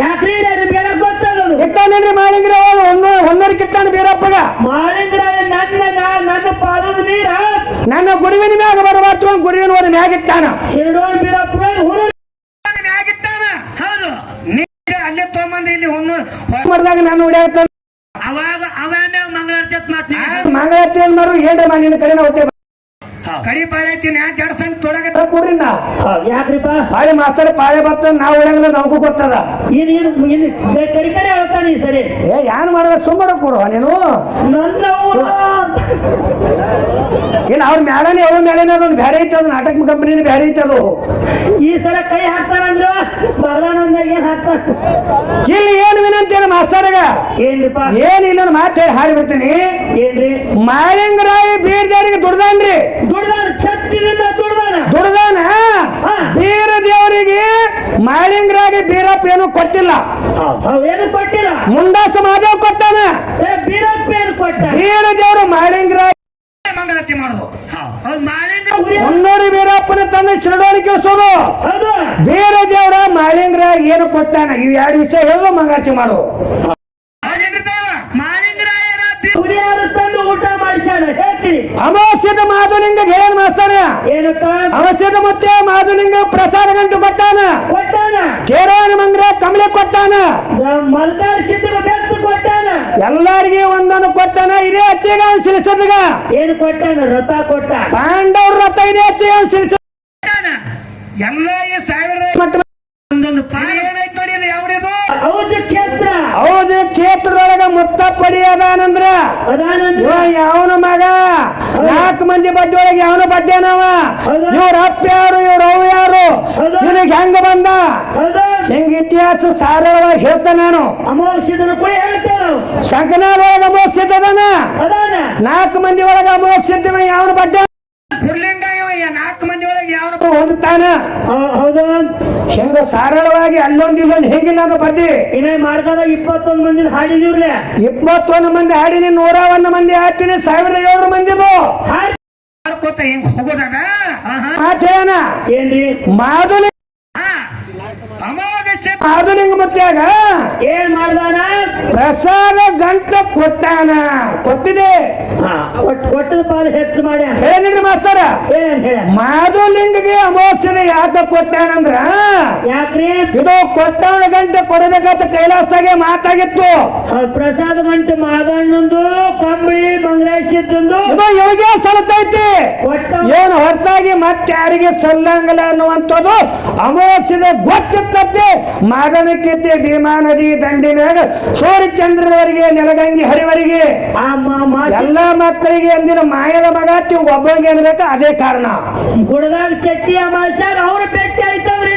ಯಾಕ್ರಿ ನಿಮ್ಗೆಲ್ಲ ಗೊತ್ತದು ಇಟ್ಟಾನೇನ್ರಿ ಮಾಳಿಂಗ್ರ ಹೊನ್ನೂರು ಕಿಟ್ಟಾನ ಬೀರಪ್ಪಗ ಮಾಲಿಂದ್ರ ನನ್ನ ಪಾದದ ನೀರ ನನ್ನ ಗುರುವಿನ ಮ್ಯಾಗ ಬರಬಾರ್ದು ಗುರುವಿನ ಒಂದು ಮ್ಯಾಗ ಇಟ್ಟಾನ ಶಿರಡೋನ್ ಬೀರಪ್ಪನ ಹುಲಿ ಮ್ಯಾಗಿಟ್ಟಾನ ಹೌದು ನೀ ಅಲ್ಲೇ ತಗೊಂಬಂದು ಇಲ್ಲಿ ಹೊನ್ನೂರು ಮಾಡಿದಾಗ ನಾನು ಹೊಡ್ಯಾಗ್ತಾನ ಅವಾಗ ಅವನ ಮಂಗಳಾರತಿ ಮಾತು ಮಂಗಳಾರತಿ ಏನ್ ಮಾಡು ಏನ್ರ ಮಾ ನಿನ್ನ ಕಡೆ ಹೊಟ್ಟೆ ಕಡಿ ಪಾಳೈತಿ ನಾ ಜಡ್ಸಂಗ್ ತೊಡಗ ಕೊಡ್ರಿ ನಾ ಯಾಕ್ರಿಪ್ಪ ಪಾಳೆ ಮಾಸ್ತರ ಪಾಳೆ ಬರ್ತದ ನಾವು ಹೊಡ್ಯಾಗಲ್ಲ ನಮಗೂ ಗೊತ್ತದ ಕರಿ ಕರಿ ಹೇಳ್ತಾನೆ ಈ ಸರಿ ಏ ಏನ್ ಮಾಡ್ಬೇಕು ಸುಮ್ಮನೆ ಕೊಡು ನೀನು ನನ್ನ ಇಲ್ಲ ಅವ್ರ ಮ್ಯಾಲನೇ ಅವ್ರ ಮ್ಯಾಲೇನ ಅದೊಂದು ಬ್ಯಾರೆ ಐತೆ ಅದು ನಾಟಕ ಕಂಪನಿನ ಬ್ಯಾರೆ ಐತೆ ಅದು ಈ ಸಲ ಕೈ ಹಾಕ್ತಾರಂದ್ರ ಬರ್ಲಾನಂದಾಗ ಏನ್ ಹಾಕ್ತಾರ ಇಲ್ಲಿ ಏನು ವಿನಂತಿ ಏನು ಮಾಸ್ತರ್ಗ ಏನ್ರಿಪ್ಪ ಏನಿಲ್ಲ ಮಾತು ಹೇಳಿ ಹಾಡಿಬಿಡ್ತೀನಿ ಏನ್ರಿ ಮಾಳಿಂಗರಾಯ ಬೀರ್ದೇವರಿಗೆ ದುಡ್ದಾನ್ರಿ ದುಡ್ದಾನ ಛತ್ತಿನಿಂದ ದುಡ್ದಾನ ಬೀರ ದೇವರಿಗೆ ಮಾಳಿಂಗರಾಗಿ ಬೀರಪ್ಪ ಏನು ಕೊಟ್ಟಿಲ್ಲ ಏನು ಕೊಟ್ಟಿಲ್ಲ ಮುಂಡಾಸ ಮಾದೇವ್ ಕೊಟ್ಟಾನ ಬೀರಪ್ಪ ಏನು ಕೊಟ್ಟ ಬೀರ ದೇವರು ಮಾಳಿಂಗರಾಯ ಮಂಗಳಾರತಿ ಮಾಡುದು ಹೌದು ಮಾಡಿದ್ರೆ ಹೊನ್ನೂರು ಬೀರಪ್ಪನ ತನ್ನ ಶಿರಡೋಣಿಕೆ ಸೋದು ಹೌದು ಬೀರ ದೇವರ ಮಾಳಿಂಗರಾಯ ಏನು ಕೊಟ್ಟಾನ ಇವ್ ಎರಡು ವಿಷಯ ಹೇಳೋ ಮಂಗಾರತಿ ಮಾಡು ಮಾಲಿಂಗರಾಯರ ಹುಲಿಯಾರು ತಂದು ಊಟ ಮಾಡಿಸ್ಯಾನ ಹೇಳ್ತೀನಿ ಅಮಾವಾಸ್ಯದ ಮಾಧುಲಿಂಗ ಏನ್ ಮಾಸ್ತಾನ ಏನಪ್ಪ ಅಮಾವಾಸ್ಯದ ಮತ್ತೆ ಮಾಧುಲಿಂಗ ಪ್ರಸಾದ ಗಂಟು ಕೊಟ್ಟಾನ ಕೊಟ್ಟಾನ ಕೇರಳ ಮಂಗ್ರ ಕಮಲೆ ಕೊಟ್ಟಾನ ಮಲ್ದಾರ್ ಸಿದ್ಧಗ ಬೆಸ್ಟ್ ಕೊಟ್ಟಾನ ಎಲ್ಲಾರಿಗೆ ಒಂದೊಂದು ಕೊಟ್ಟಾನ ಇದೇ ಅಚ್ಚಿಗ ಸಿಲಿಸದ್ಗ ಏನು ಕೊಟ್ಟಾನ ರಥ ಕೊಟ್ಟ ಪಾಂಡವ್ರ ರಥ ಇದೆ ಅಚ್ಚಿಗ ಸಿಲಿಸ ಎಲ್ಲ ಈ ಸಾವಿರ ಮತ್ತೆ ಒಂದೊಂದು ಪಾಯ ಏನಾಯ್ತು ನೋಡಿ ಇದು ಯಾವ್ದು ಹೌದು ಕ್ಷೇತ್ರ ಹೌದು ಕ್ಷೇತ್ರದೊಳಗ ಮುತ್ತ ಪಡಿಯದಾನಂದ್ರ ಅದಾನಂದ್ರ ಇವ ಯಾವನ ಮಗ 4 ಮಂದಿ ಬಡ್ಡಿ ಒಳಗೆ ಯಾವನ ಬಡ್ಡಿಯನವ ಇವ್ರ ಅಪ್ಪ ಯಾರು ಇವ್ರ ಅವ್ ಯಾರು ಇವ್ರಿಗೆ ಹೆಂಗ ಬಂದ ಹೌದು ಹೆಂಗ ಇತಿಹಾಸ ಸಾರಳವಾಗಿ ಹೇಳ್ತ ನಾನು ಅಮಾವಾಸ್ಯದನ್ನು ಕೂಡ ಹೇಳ್ತೇವೆ ಶಂಕನಾಳ ಒಳಗ ಅಮೋಕ್ಷಿದ್ದದನ ಅದಾನ 4 ಮಂದಿ ಒಳಗ ಅಮೋಕ್ಷಿದ್ದವ ಯಾವನ ಬಡ್ಡ ಪುರ್ಲಿಂಗ ಇವ 4 ಮಂದಿ ಒಳಗೆ ಯಾವ ಹೊಂದುತ್ತಾನ ಹೌದು ಹೆಂಗ ಸಾರಳವಾಗಿ ಅಲ್ಲೊಂದು ಇಲ್ಲೊಂದು ಹೆಂಗಿಲ್ಲ ಅದು ಬಡ್ಡಿ ಇನ್ನೇ ಮಾರ್ಗದಾಗ 21 ಮಂದಿ ಹಾಡಿದಿವ್ರೇ 21 ಮಂದಿ ಹಾಡಿನಿ 101 ಮಂದಿ ಹಾಡ್ತೀನಿ 1700 ಮಂದಿದು ಮಾಡ್ಕೋತ ಹಿಂಗ್ ಹೋಗೋದಾಗ ಆಚೆಯನ ಏನ್ರಿ ಮಾಧುಲಿಂಗ ಅಮಾವಾಸ್ಯೆ ಮಾಧುಲಿಂಗ ಮುತ್ಯಾಗ ಏನ್ ಮಾಡ್ದಾನ ಪ್ರಸಾದ ಗಂಟ ಕೊಟ್ಟಾನ ಕೊಟ್ಟಿದೆ ಕೊಟ್ಟದ ಪಾಲು ಹೆಚ್ಚು ಮಾಡ್ಯಾನ ಹೇಳಿದ್ರಿ ಮಾಸ್ತರ ಏನ್ ಹೇಳ ಮಾಧುಲಿಂಗಗೆ ಅಮೋಕ್ಷನ ಯಾಕ ಕೊಟ್ಟಾನಂದ್ರ ಯಾಕ್ರಿ ಇದು ಕೊಟ್ಟವನ ಗಂಟೆ ಕೊಡಬೇಕಂತ ಕೈಲಾಸದಾಗೆ ಮಾತಾಗಿತ್ತು ಪ್ರಸಾದ ಗಂಟೆ ಮಾದಣ್ಣಂದು ಕಂಬಳಿ ಮಂಗಳೇಶದ್ದು ಇದು ಇವಾಗೆ ಸಲತೈತಿ ಕೊಟ್ಟ ಏನು ಹೊರತಾಗಿ ಮತ್ತೆ ಯಾರಿಗೆ ಸಲ್ಲಂಗಲ್ಲ ಅನ್ನುವಂಥದ್ದು ಅಮೋಕ್ಷದ ಗೊತ್ತಿತ್ತಂತೆ ಮಾದನಕ್ಕಿತ್ತೆ ಭೀಮಾ ನದಿ ದಂಡಿನಾಗ ಸೂರ್ಯಚಂದ್ರವರೆಗೆ ನೆಲಗಂಗಿ ಹರಿವರಿಗೆ ಎಲ್ಲ ಮಕ್ಕಳಿಗೆ ಅಂದಿನ ಮಾಯದ ಮಗ ಒಬ್ಬಂಗೆ ಅನ್ಬೇಕ ಅದೇ ಕಾರಣ ಗುಡದಾಗ ಚಟ್ಟಿ ಅಮಾಸ್ಯಾರ ಅವ್ರ ಭೇಟಿ ಆಯ್ತವ್ರಿ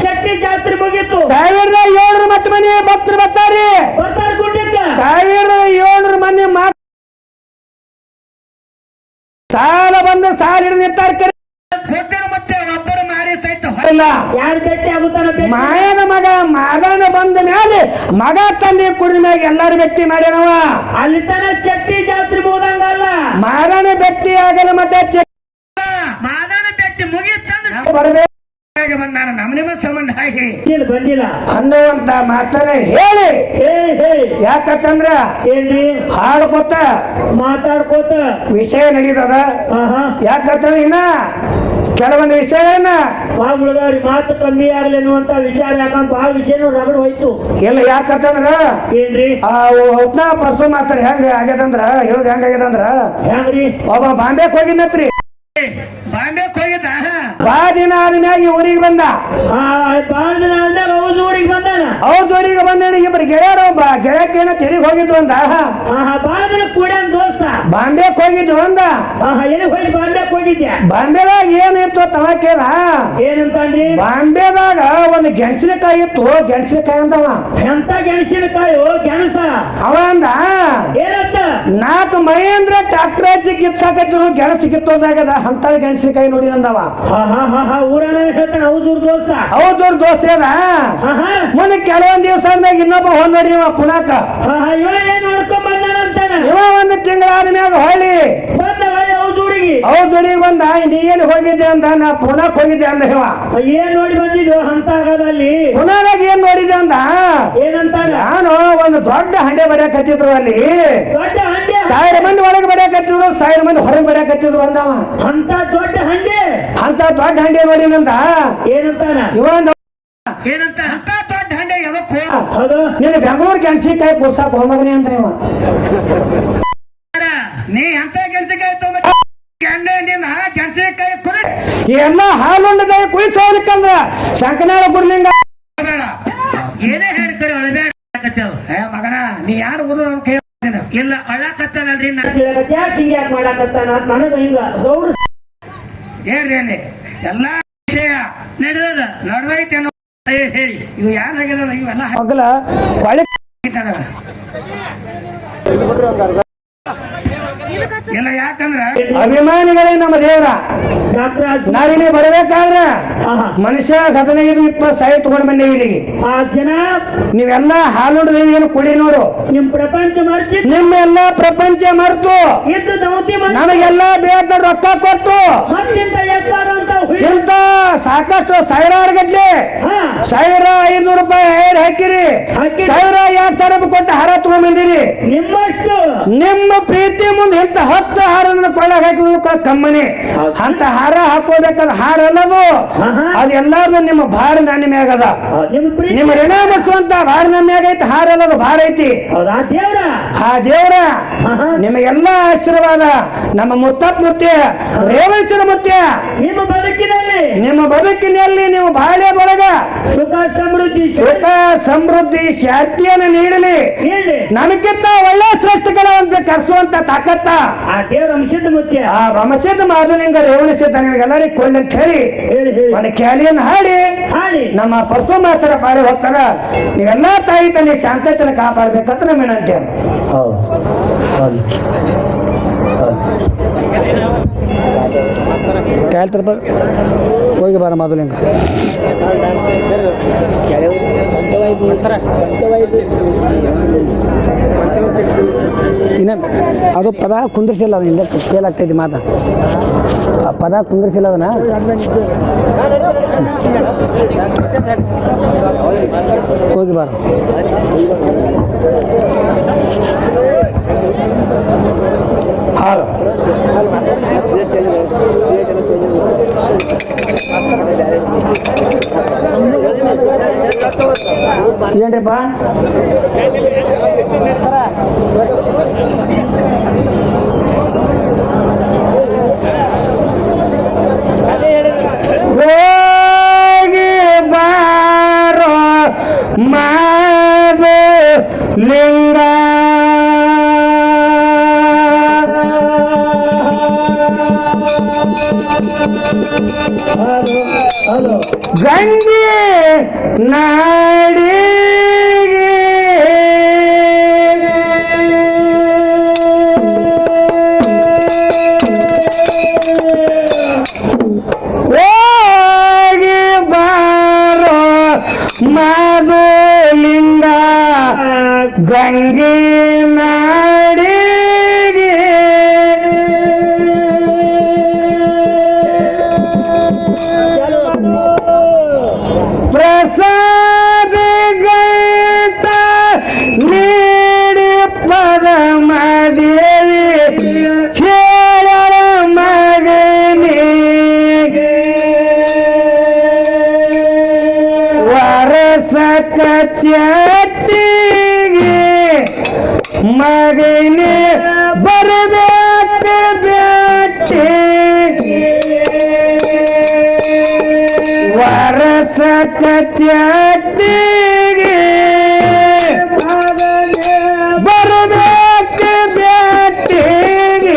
ಚಟ್ಟಿ ಜಾತ್ರೆ ಮುಗೀತು 1700 ಮತ್ತ ಮನೆ ಭಕ್ತರು ಬರ್ತಾರಿ ಬರ್ತಾರ ಗುಡ್ಡಕ್ಕ 1700 ಮಂದಿ ಸಾಲ ಬಂದು ಸಾಲ ಹಿಡಿದು ನಿಂತಾರ ಕೊಟ್ಟರು ಮತ್ತೆ ಒಬ್ಬರು ಮಾರಿ ಸಹಿತ ಯಾರು ಭೇಟಿ ಆಗುತ್ತಾನ ಮಾಯದ ಮಗ ಮಾದನ ಬಂದ ಮ್ಯಾಲೆ ಮಗ ತಂದೆ ಕುಡಿದ ಮ್ಯಾಗ ಎಲ್ಲಾರು ಭೇಟಿ ಮಾಡ್ಯಾನವ ಅಲ್ಲಿ ತನ ಚಟ್ಟಿ ಜಾತ್ರೆ ಮುಗದಂಗಲ್ಲ ಮಾದನ ಭೇಟಿ ಆಗಲ್ಲ ಮತ್ತೆ ಮಾದಾನ ಬೆಟ್ಟಿ ಮುಗಿತಂದ್ರೆ ಬರ್ಬೇಕು ಬಂದಾನ ನಮ್ಮ ನಿಮ್ಮ ಸಂಬಂಧ ಹಾಗೆ ಬಂದಿಲ್ಲ ಅನ್ನುವಂತ ಮಾತನ್ನ ಹೇಳಿ ಹೇ ಯಾಕಂದ್ರ ಏನ್ರಿ ಹಾಡ್ಕೊತ ಮಾತಾಡ್ಕೋತ ವಿಷಯ ನಡೀತದ ಆಹಾ ಯಾಕಂತಂದ್ರ ಇನ್ನ ಕೆಲವೊಂದು ವಿಷಯಗಳನ್ನ ಉಳಿದವ್ರಿಗೆ ಮಾತು ಕಮ್ಮಿ ಆಗ್ಲಿ ಅನ್ನುವಂತ ವಿಚಾರ ಯಾಕಂತ ಬಹಳ ವಿಷಯನೂ ರಗಡ್ ಹೋಯ್ತು. ಇಲ್ಲ ಯಾಕಂತಂದ್ರ ಏನ್ರಿ ಹೊತ್ನ ಪರ್ಸು ಮಾತಾಡಿ ಹೆಂಗ ಆಗ್ಯದಂದ್ರ ಹೇಳುದು ಹೆಂಗ ಆಗ್ಯದಂದ್ರ ಹೆಂಗ್ರಿ ಒಬ್ಬ ಬಾಂಬೆಕ್ ಹೋಗಿದ್ನತ್ರಿ. ಬಾಂಬೆಕ್ ಹೋಗಿದ್ದ ಬಾ ದಿನ ಆದ್ಮ್ಯಾಗ ಊರಿಗೆ ಬಂದ. ಊರಿಗೆ ಬಂದಾನ. ಹೌದು ಊರಿಗೆ ಬಂದ ಇಬ್ಬರು ಗೆಳೆಯರು ಗೆಳೆಯಕ್ಕೇನ ತಿರುಗಿ ಹೋಗಿದ್ದು ಅಂದ. ಬಾಂಬೆ ಕೂಡ ದೋಸ್ತ ಬಾಂಬೆಕ್ ಹೋಗಿದ್ದು ಅಂದ. ಎಲ್ಲಿ ಹೋಗಿ ಬಾಂಬೆಕ್ ಹೋಗಿದ್ಯಾ? ಬಾಂಬೆದಾಗ ಏನಿತ್ತು ತಳಕೇನ ಏನಂತಂದ್ರಿ? ಬಾಂಬೆದಾಗ ಒಂದು ಗೆಣಸಿನಕಾಯಿ ಇತ್ತು. ಗೆಣಸಿನಕಾಯಿ ಅಂತವ. ಎಂತ ಗೆಣಸಿನಕಾಯಿ? ಗೆಣಸ ಅವ ಅಂದ ಏನಂತ? 4 ಮಹೇಂದ್ರ ಟ್ರಾಕ್ಟರ್ ಹಚ್ಚಿ ಕಿತ್ಸಾಕತ್ತಿರು ಗೆಣಸು ಕಿತ್ತೋದಾಗದ ಅಂತ ಗೆಣಸಿನಕಾಯಿ ನೋಡಿ ಅಂದವ. ಊರನ್ನ ಹೇಳ್ತಾನೆ ಹೌದು ದೋಸ್ತ. ಹೌದು ದೋಸ್ತ ಅದ. ಮುಂದೆ ಕೆಲವೊಂದ್ ದಿವಸ ಅಂದಾಗ ಇನ್ನೊಬ್ಬ ಹೊಂದ್ರಿ ಇವ ಪುನಾಕ. ಇವ ಏನ್ ನೋಡ್ಕೊಂಡ್ ಬಂದಾನಂತಾನ. ಇವ 1 ತಿಂಗಳಾದ್ಮ್ಯಾಗ ಹೊಳ್ಳಿ ಬಂದ ಊರಿಗೆ. ಹೌದು ಊರಿಗೆ ಬಂದ. ನೀ ಏನ್ ಹೋಗಿದ್ದೆ ಅಂತ. ನಾ ಪುನಾಕ್ ಹೋಗಿದ್ದೆ ಅಂದ ಇವ. ಏನ್ ನೋಡಿ ಬಂದಿದ್ದು ಅಂತ ಆಗೋದಲ್ಲಿ? ಪುನಾದಾಗ ಏನ್ ನೋಡಿದೆ ಅಂದ. ಏನಂತ? ನಾನು ಒಂದು ದೊಡ್ಡ ಹಂಡೆ ಬಡಿಯಾಕತ್ತಿದ್ರು ಅಲ್ಲಿ. ದೊಡ್ಡ ಹಂಡೆ 1000 ಮಂದಿ ಒಳಗೆ ಬಡಿಯಾಕತ್ತಿದ್ರು 1000 ಮಂದಿ ಹೊರಗೆ ಬಡಿಯಾಕತ್ತಿದ್ರು ಅಂದವ. ಅಂತ ದೊಡ್ಡ ಹಂಡೆ ನೋಡಿನಂತ. ಏನಂತಾನ? ಇವ ಏನಂತ? ಅಂತ ದೊಡ್ಡ ಹಂಡೆ ಯಾವಕ್ಕೂ ನೀನು ಬೆಂಗಳೂರು ಗೆಣಸಿನಕಾಯಿ ಕುರ್ಸಾಕ ಹೋಮಗನೆ ಅಂತ ಇವ. ನೀ ಅಂತ ಗೆಣಸಿನಕಾಯಿ ತಗೊಂಡ ಗೆಣಸಿನಕಾಯಿ ಕುಡಿ ಎಲ್ಲ ಹಾಲುಂಡದಾಗ ಕುಳಿತೋಲಿಕ್ಕಂದ್ರ ಶಂಕನಾಳ ಗುರ್ಲಿಂಗ ಬೇಡ ಏನೇ ಹೇಳ್ತಾರೆ ಒಳಬೇಡ ಮಗನ. ನೀ ಯಾರು ಊರು ಕೈ ಇಲ್ಲ ಅಳ್ಳಾಕತ್ತಾನಲ್ರಿ. ಯಾಕೆ ಮಾಡಾಕತ್ತಾನ ನನಗ ಹಿಂಗ ಗೌಡ ಹೇಳ್ರಿ ಎಲ್ಲಾ ವಿಷಯ ನಡೆದ ನಡ್ವೈತೇನೋ ಹೇಳಿ. ಇವು ಯಾರಾಗ್ಯದ ಇವೆಲ್ಲ ಮಗಲ ಕೊಳೆ ಇಲ್ಲ. ಯಾಕಂದ್ರ ಅಭಿಮಾನಿಗಳೇ ನಮ್ಮ ದೇವ್ರ. ನಾವಿಲ್ಲಿ ಬರ್ಬೇಕಾದ್ರ ಮನುಷ್ಯ 15-20 ಸಾವಿರ ತಗೊಂಡ್ ಬಂದೆ ಇಲ್ಲಿಗೆ. ಆ ಜನ ನೀವೆಲ್ಲ ಹಾಲುಂಡ ಏನು ಕುಡಿ ನೋಡು. ನಿಮ್ ಪ್ರಪಂಚ ಮರ್ತಿ ನಿಮ್ಮೆಲ್ಲ ಪ್ರಪಂಚ ಮರ್ತು ಇದ್ದು ದೌತಿ ನಮಗೆಲ್ಲ ಬೇಡ ರೊಕ್ಕ ಕೊಟ್ಟು ಮತ್ತಿಂತ ಎತ್ತಾರಂತ ಇಂತ ಸಾಕಷ್ಟು 1000 ಗಟ್ಲೆ 1500 ರೂಪಾಯಿ ಐಡ್ ಹಾಕಿರಿ. 1000-2000 ರೂಪಾಯಿ ಕೊಟ್ಟು ಹಾರ ತಗೊಂಡ್ ಬಂದಿರಿ. ನಿಮ್ಮಷ್ಟು ನಿಮ್ಮ ಪ್ರೀತಿ ಮುಂದೆ ಇಂತ 10 ಹಾರನ್ನು ಕೊಳ್ಳಾಗ ಹಾಕಿದ್ರು ಕಮ್ಮನಿ. ಅಂತ ಹಾರ ಹಾಕೋಬೇಕಂದ್ರೆ ಹಾರ ಅಲ್ಲದು. ಅದೆಲ್ಲಾರು ನಿಮ್ಮ ಭಾರ ನನ್ನ ಮ್ಯಾಗದ. ನಿಮ್ಮ ಋಣ ಮುಚ್ಚುವಂತ ಭಾರ ನನ್ನ ಮ್ಯಾಗ ಐತಿ. ಹಾರ ಅಲ್ಲದು ಭಾರ ಐತಿ. ಆ ದೇವ್ರ ನಿಮಗೆಲ್ಲ ಆಶೀರ್ವಾದ. ನಮ್ಮ ಮುತ್ತಪ್ಪ ಮುತ್ಯ ರೇವಣಚರ ಮುತ್ಯ ನಿಮ್ಮ ಬದುಕಿನಲ್ಲಿ ನೀವು ಬಾಳೆ ಬಳಗ ಸುಖ ಸಮೃದ್ಧಿ ಶಾಂತಿಯನ್ನು ನೀಡಲಿ. ನಮಗಿಂತ ಒಳ್ಳೆ ಶ್ರೇಷ್ಠಗಳ ಒಂದು ಕರ್ಸುವಂತ ತಾಕತ್ತ ಆ ದೇವ್ರ ಅಂಶದ ಮುತ್ಯ ಆ ರಮಸಿದ್ಧ ಮಾಧುಲಿಂಗ ರೇವಣಿಸಿದ್ದ ನಿಮಗೆಲ್ಲರಿಗೂ ಕೊಳ್ಳಿ ಅಂತ ಹೇಳಿ ಒಂದು ಖ್ಯಾಲಿಯನ್ನು ಹಾಡಿ ನಮ್ಮ ಪರಸು ಮಾಸ್ತರ ಪಾಡಿ ಹೋಗ್ತಾರ. ನೀವೆಲ್ಲ ತಾಯಿ ತಂದೆ ಶಾಂತತೆಯನ್ನು ಕಾಪಾಡ್ಬೇಕಂತ ನಮ್ಮ ವಿನಂತಿ. ಹೋಗಿ ಬಾರ ಮಾಧುಲಿಂಗ. ಅದು ಪದ ಕುಂದ್ರಿಸಿಲ್ಲ ಅವನಿಂದ ಸೇಲ್ ಆಗ್ತೈತಿ ಮಾತ. ಆ ಪದ ಕುಂದ್ರಿಸಿಲ್ಲ ಅದನ್ನ. ಹೋಗಿ ಬಾರ. ಹಾಲು ಏನ್ರಿಪ್ಪ? ಹೋಗಿ ಬಾರೋ ಮಾಧುಲಿಂಗ ಗಂಗೆ ನಾಡಿಗೆ ಹೋಗಿ ಬಾರೋ ಮಾಧುಲಿಂಗ ಗಂಗೆ ನಾಡಿಗೆ ಪ್ರಸಾದ ಗೈ ಚಾಟಿಗೆ ಬರಬೇಕು ಬ್ಯಾಟಿಗೆ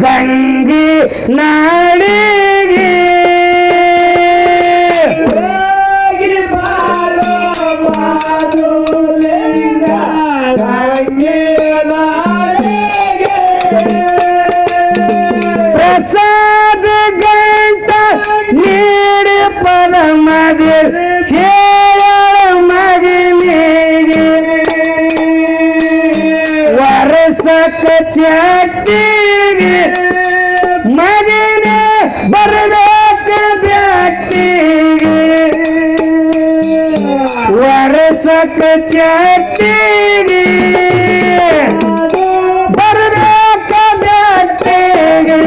ಗಂಗೆ ನಾಡಿಗೆ ಪ್ರಸಾದ ಗಂಟ ನೀಡಿ ಪರಮದೆ ಹೇಳ ಮಗನಿಗೆ ವರ್ಷಕ ಚಾಟಿಗೆ ಮಗನೇ ಬರಬೇಕು ಬ್ಯಾಟಿಗೆ ವರ್ಷಕ ಚಾಟಿಗೆ ಬರಬೇಕು ಬ್ಯಾಟಿಗೆ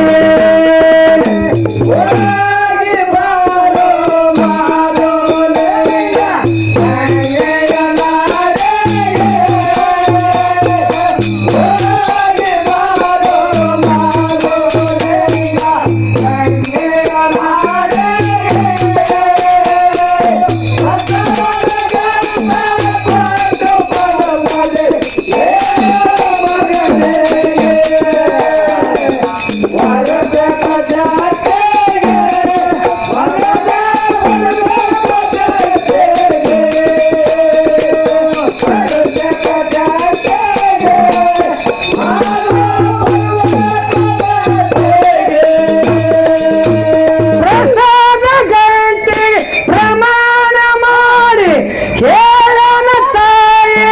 ಹೇಳನ ತಾಯಿ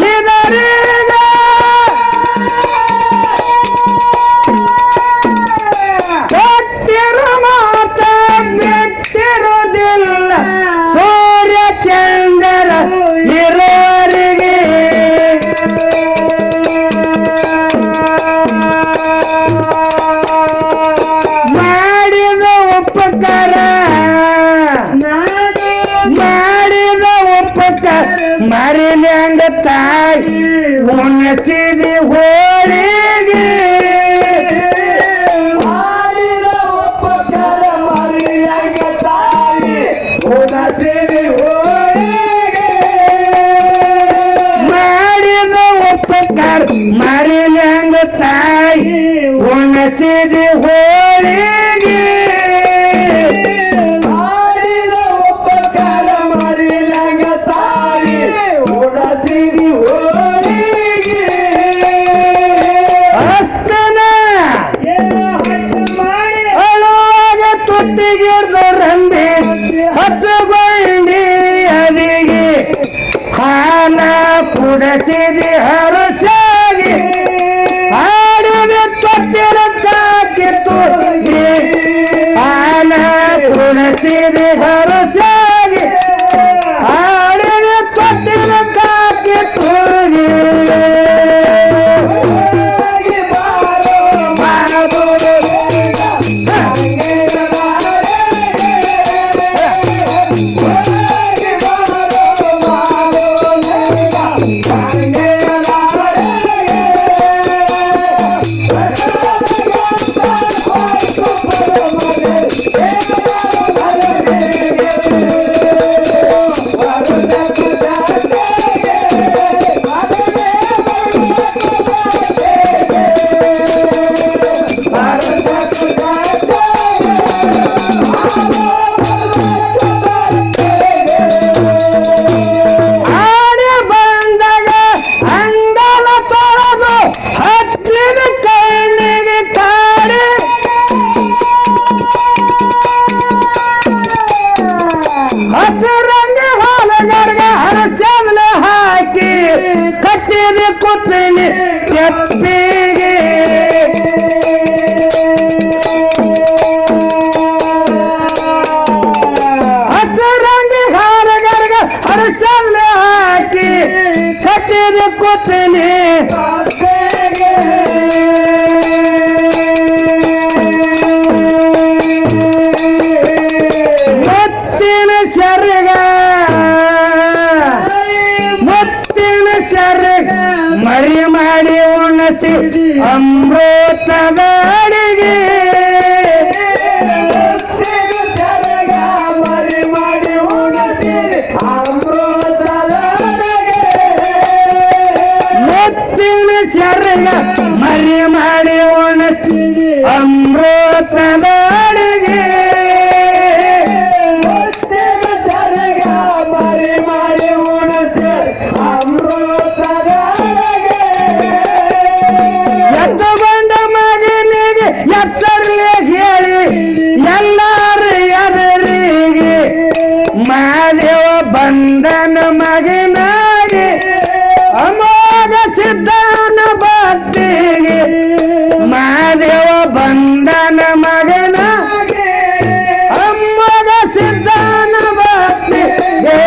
ಇದರೀಗ ಕೊಟ್ಟಿರೋ ಮಾತ ಬಿಟ್ಟಿರೋದಿಲ್ಲ ಸೂರ್ಯ ಚಂದ್ರ ಇರುವರಿಗೆ ಮಾಡಿದ ಉಪಕಾರ ಮರಿಲ್ಯಾಂಗ ತಾಯಿ ಉಣಸಿದಿ ಹೋಳಿಗೆ ಮಾಡಿದ ಉಪಕಾರ ಮರಿಲ್ಯಾಂಗ ತಾಯಿ ಉಣಸಿದಿ ಹೋಳಿಗೆ ಮಾಡಿದ ಉಪಕಾರ ಮರಿಲ್ಯಾಂಗ ತಾಯಿ ಉಣಸಿದಿ ಹೋಳಿಗೆ ರಂಬೆ ಹತ್ತುಗೊಂಡಿ ಅದಿಗೆ ಹಾಲ ಕುಡಸಿದಿ ಹರಸಾಗಿ ಆಡಿದ ತೊಟ್ಟಿರ ಕಾಕಿತ್ತು ಹಾಲ ಕುಡಸಿದಿ ಹರಸಾಗಿ ಆಡಿದ ತೊಟ್ಟಿರ ಕಾಕಿತ್ತು ಎಪ್ಪಿಗೆ ಹಸರಂಗಿ ಹಾರಗರ್ಗ ಹರಸಲ್ಲ ಹಾಕಿ ಕಟ್ಟಿದ ಕೊತ್ತಲಿ ಮುತ್ತಿನ ಸೆರಗ ಮರಿ ಮಾಡಿ ಉಣಸಿ ಅಮೃತದ ಅಡಿಗೆ ಮರಿ ಮಾಡಿ ಉಣಸಿ ಅಮೃತದ ಮುತ್ತಿನ ಸೆರಗ ಮರಿ ಮಾಡಿ ಉಣಸಿ ಅಮೃತದ ಅಡಿಗೆ ಮರಿ ಮಾಡಿ ಉಣಸಿ ಅಮೃತದ ಎತ್ತುಕೊಂಡ ಮಗನಿಗೆ ಎತ್ತರಲೆ ಹೇಳಿ ಎಲ್ಲಾರು ಎದರಿಗೆ ಮಾದೇವ ಬಂದನ ಮಗನಾಗಿ ಅಮೋಘ ಸಿದ್ಧನ ಭಕ್ತಿಗೆ ಮಾದೇವ ಬಂದನ ಮಗನಾಗಿ ಅಮೋಘ ಸಿದ್ಧನ ಭಕ್ತಿಗೆ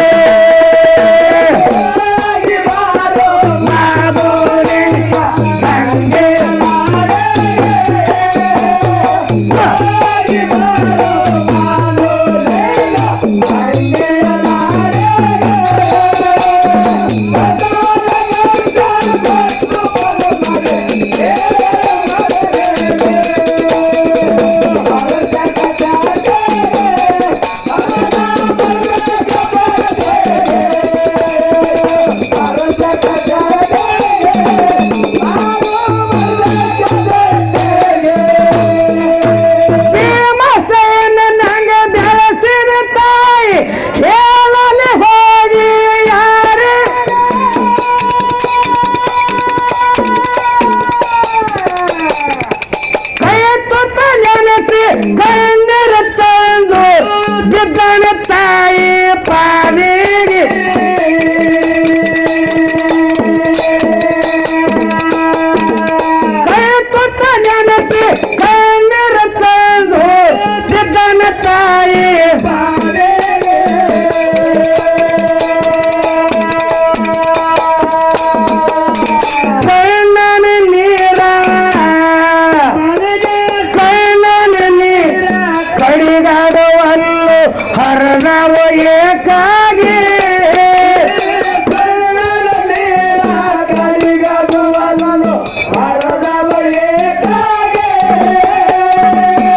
ಹರದವ ಏಕಾಗಿ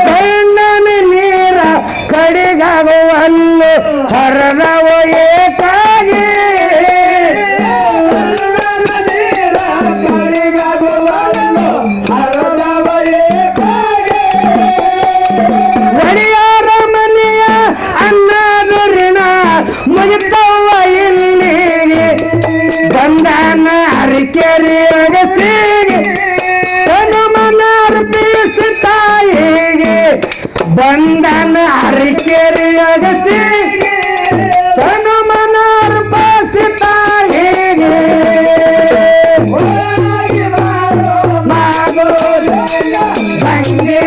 ಕಣ್ಣನ ನೀರ ಕಡಿಗಾಗುವಲ್ಲು ಹರದವ ಏಕಾಗಿ ಒಡೆಯರ ಮನೆಯ ಅನ್ನದರಿನ ಮುಗಿತವ್ವ ಇಲ್ಲಿಗೆ ಬಂದಾನ ಅರಿಕೆರಿ ಅಗಸಿಗೆ ಹನುಮನ ಅರ್ಪಿಸಿ ತಾಯಿಗೆ ಬಂದಾನ ಅರಿಕೆರಿ ಅಗಸಿಗೆ ಹನುಮನ ಅರ್ಪಿಸಿ ತಾಯಿಗೆ ಬಂಗೆ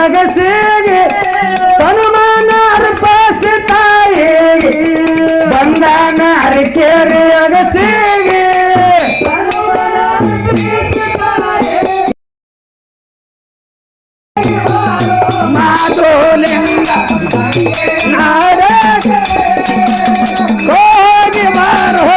ಅಗಸಿಗೆ ಹನುಮಾನ ಅರ್ಪಿಸಿ ತಾಯಿಗೆ ಬಂದಾನ ಅರಕೇರಿ ಅಗಸಿಗೆ ಮಾಧುಲಿಂಗ ನಾಡ ಹೋಗಿ ಬಾರೋ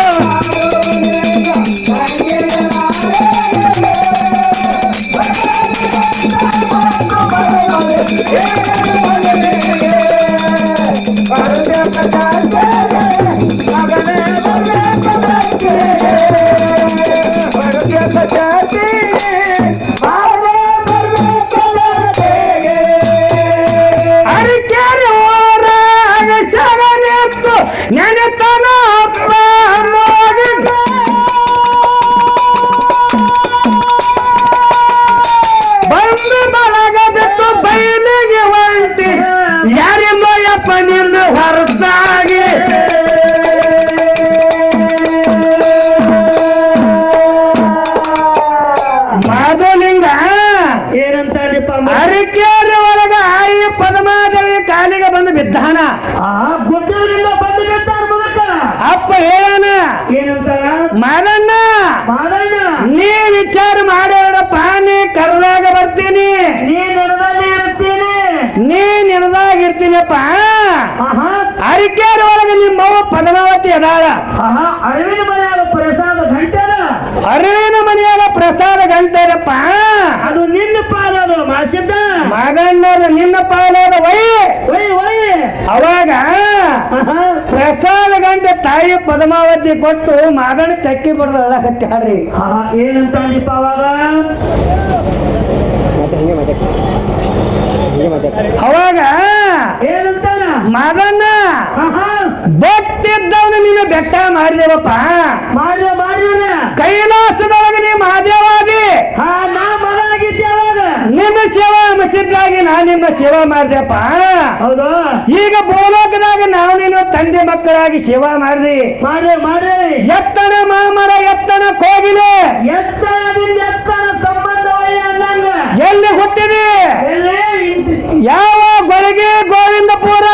ಅರಕೇರಿ ಊರಾಗ ಶರಣೆತ್ತು ನೆನೆತನ ಅಪ್ಪ ನೋಡಿ ಬಂದು ಬಳಗದಿತ್ತು ಬಯಲಿಗೆ ಒಂಟಿ ಯಾರಿಲ್ಲೋ ಯಪ್ಪ ನಿನ್ನ ಹೊರತಾಗಿ ಮಾಧುಲಿಂಗ ಏನಂತಾರಿಪ್ಪ ಅರಕೇರಿ ಒಳಗ ಆಯಿ ಪದ್ಮಾದೇವಿ ಕಾಲಿಗೆ ಬಂದು ಬಿದ್ದಾನ ಗುಡ್ಡೂರಿಂದ ಬಂದು ಬಿಡ್ತಾರ ಮೂಲಕ ಅಪ್ಪ ಹೇಳಾನ ಏನಂತಾರ ಮಗನ್ನ ಮಾದಣ್ಣ ನೀ ವಿಚಾರ ಮಾಡೋಡಪ್ಪ ನೀ ಕರ್ದಾಗ ಬರ್ತೀನಿ ನೀ ನೆರದಲ್ಲಿ ಇರ್ತೀನಿ ನೀ ನೆನದಾಗಿರ್ತೀನಪ್ಪ ಅರಕೇರಿ ಒಳಗೆ ನಿಮ್ಮವ್ವ ಪದ್ಮಾವತಿ ಅದಾಳ ಅರವಿನ ಮನೆಯಾಗ ಪ್ರಸಾದ ಘಂಟೆದ ಅರವಿನ ಮನೆಯಾಗ ಪ್ರಸಾದ ಗಂಟೆರಪ್ಪ ಅದು ನಿನ್ನ ಪಾಲದು ಮಾಸಿದ್ದ ಮಗಣ್ಣದ ನಿನ್ನ ಪಾಲದ ವೈ ಒಯ್ ಒಯ್ ಅವಾಗ ಪ್ರಸಾದ ಗಂಟೆ ತಾಯಿ ಪದ್ಮಾವತಿ ಕೊಟ್ಟು ಮಗನ ಚಕ್ಕಿ ಬಡ್ದು ಅಳಕತ್ತಾಳ್ರಿ ಏನಂತಾನಿಪ್ಪ ಅವಾಗ ಅವಾಗ ಏನಂತಾನ ಮಗನ್ನ ಭಕ್ತಿದ್ದವನು ನೀನು ಬೆಟ್ಟ ಮಾಡಿದೇವಪ್ಪ ಮಾಡ್ರಿ ಕೈಲಾಸದೊಳಗೆ ನೀ ಮಹಾದೇವಾದಿ ನಾ ಮಗ ಆಗಿದ್ದೆ ಅವಾಗ ನಿನ್ನ ಸೇವಾ ಮಸಿದ್ದಾಗಿ ನಾ ನಿನ್ನ ಸೇವಾ ಮಾಡಿದೆಪ್ಪ ಹೌದು ಈಗ ಭೂಲೋಕದಾಗ ನಾವು ನೀನು ತಂದೆ ಮಕ್ಕಳಾಗಿ ಸೇವಾ ಮಾಡಿದಿ ಮಾಡ್ರಿ ಎತ್ತನ ಮಾಮರ ಎತ್ತನ ಕೋಗಿಲೆ ಎತ್ತರದಿಂದ ಎತ್ತರ ಸಂಬಂಧವಯ್ಯ ಅನ್ನಂಗ ಎಲ್ಲಿ ಹುಟ್ಟಿದಿ ಎಲ್ಲಿ? ಯಾವ ಗೊಳಗಿ ಗೋವಿಂದಪುರ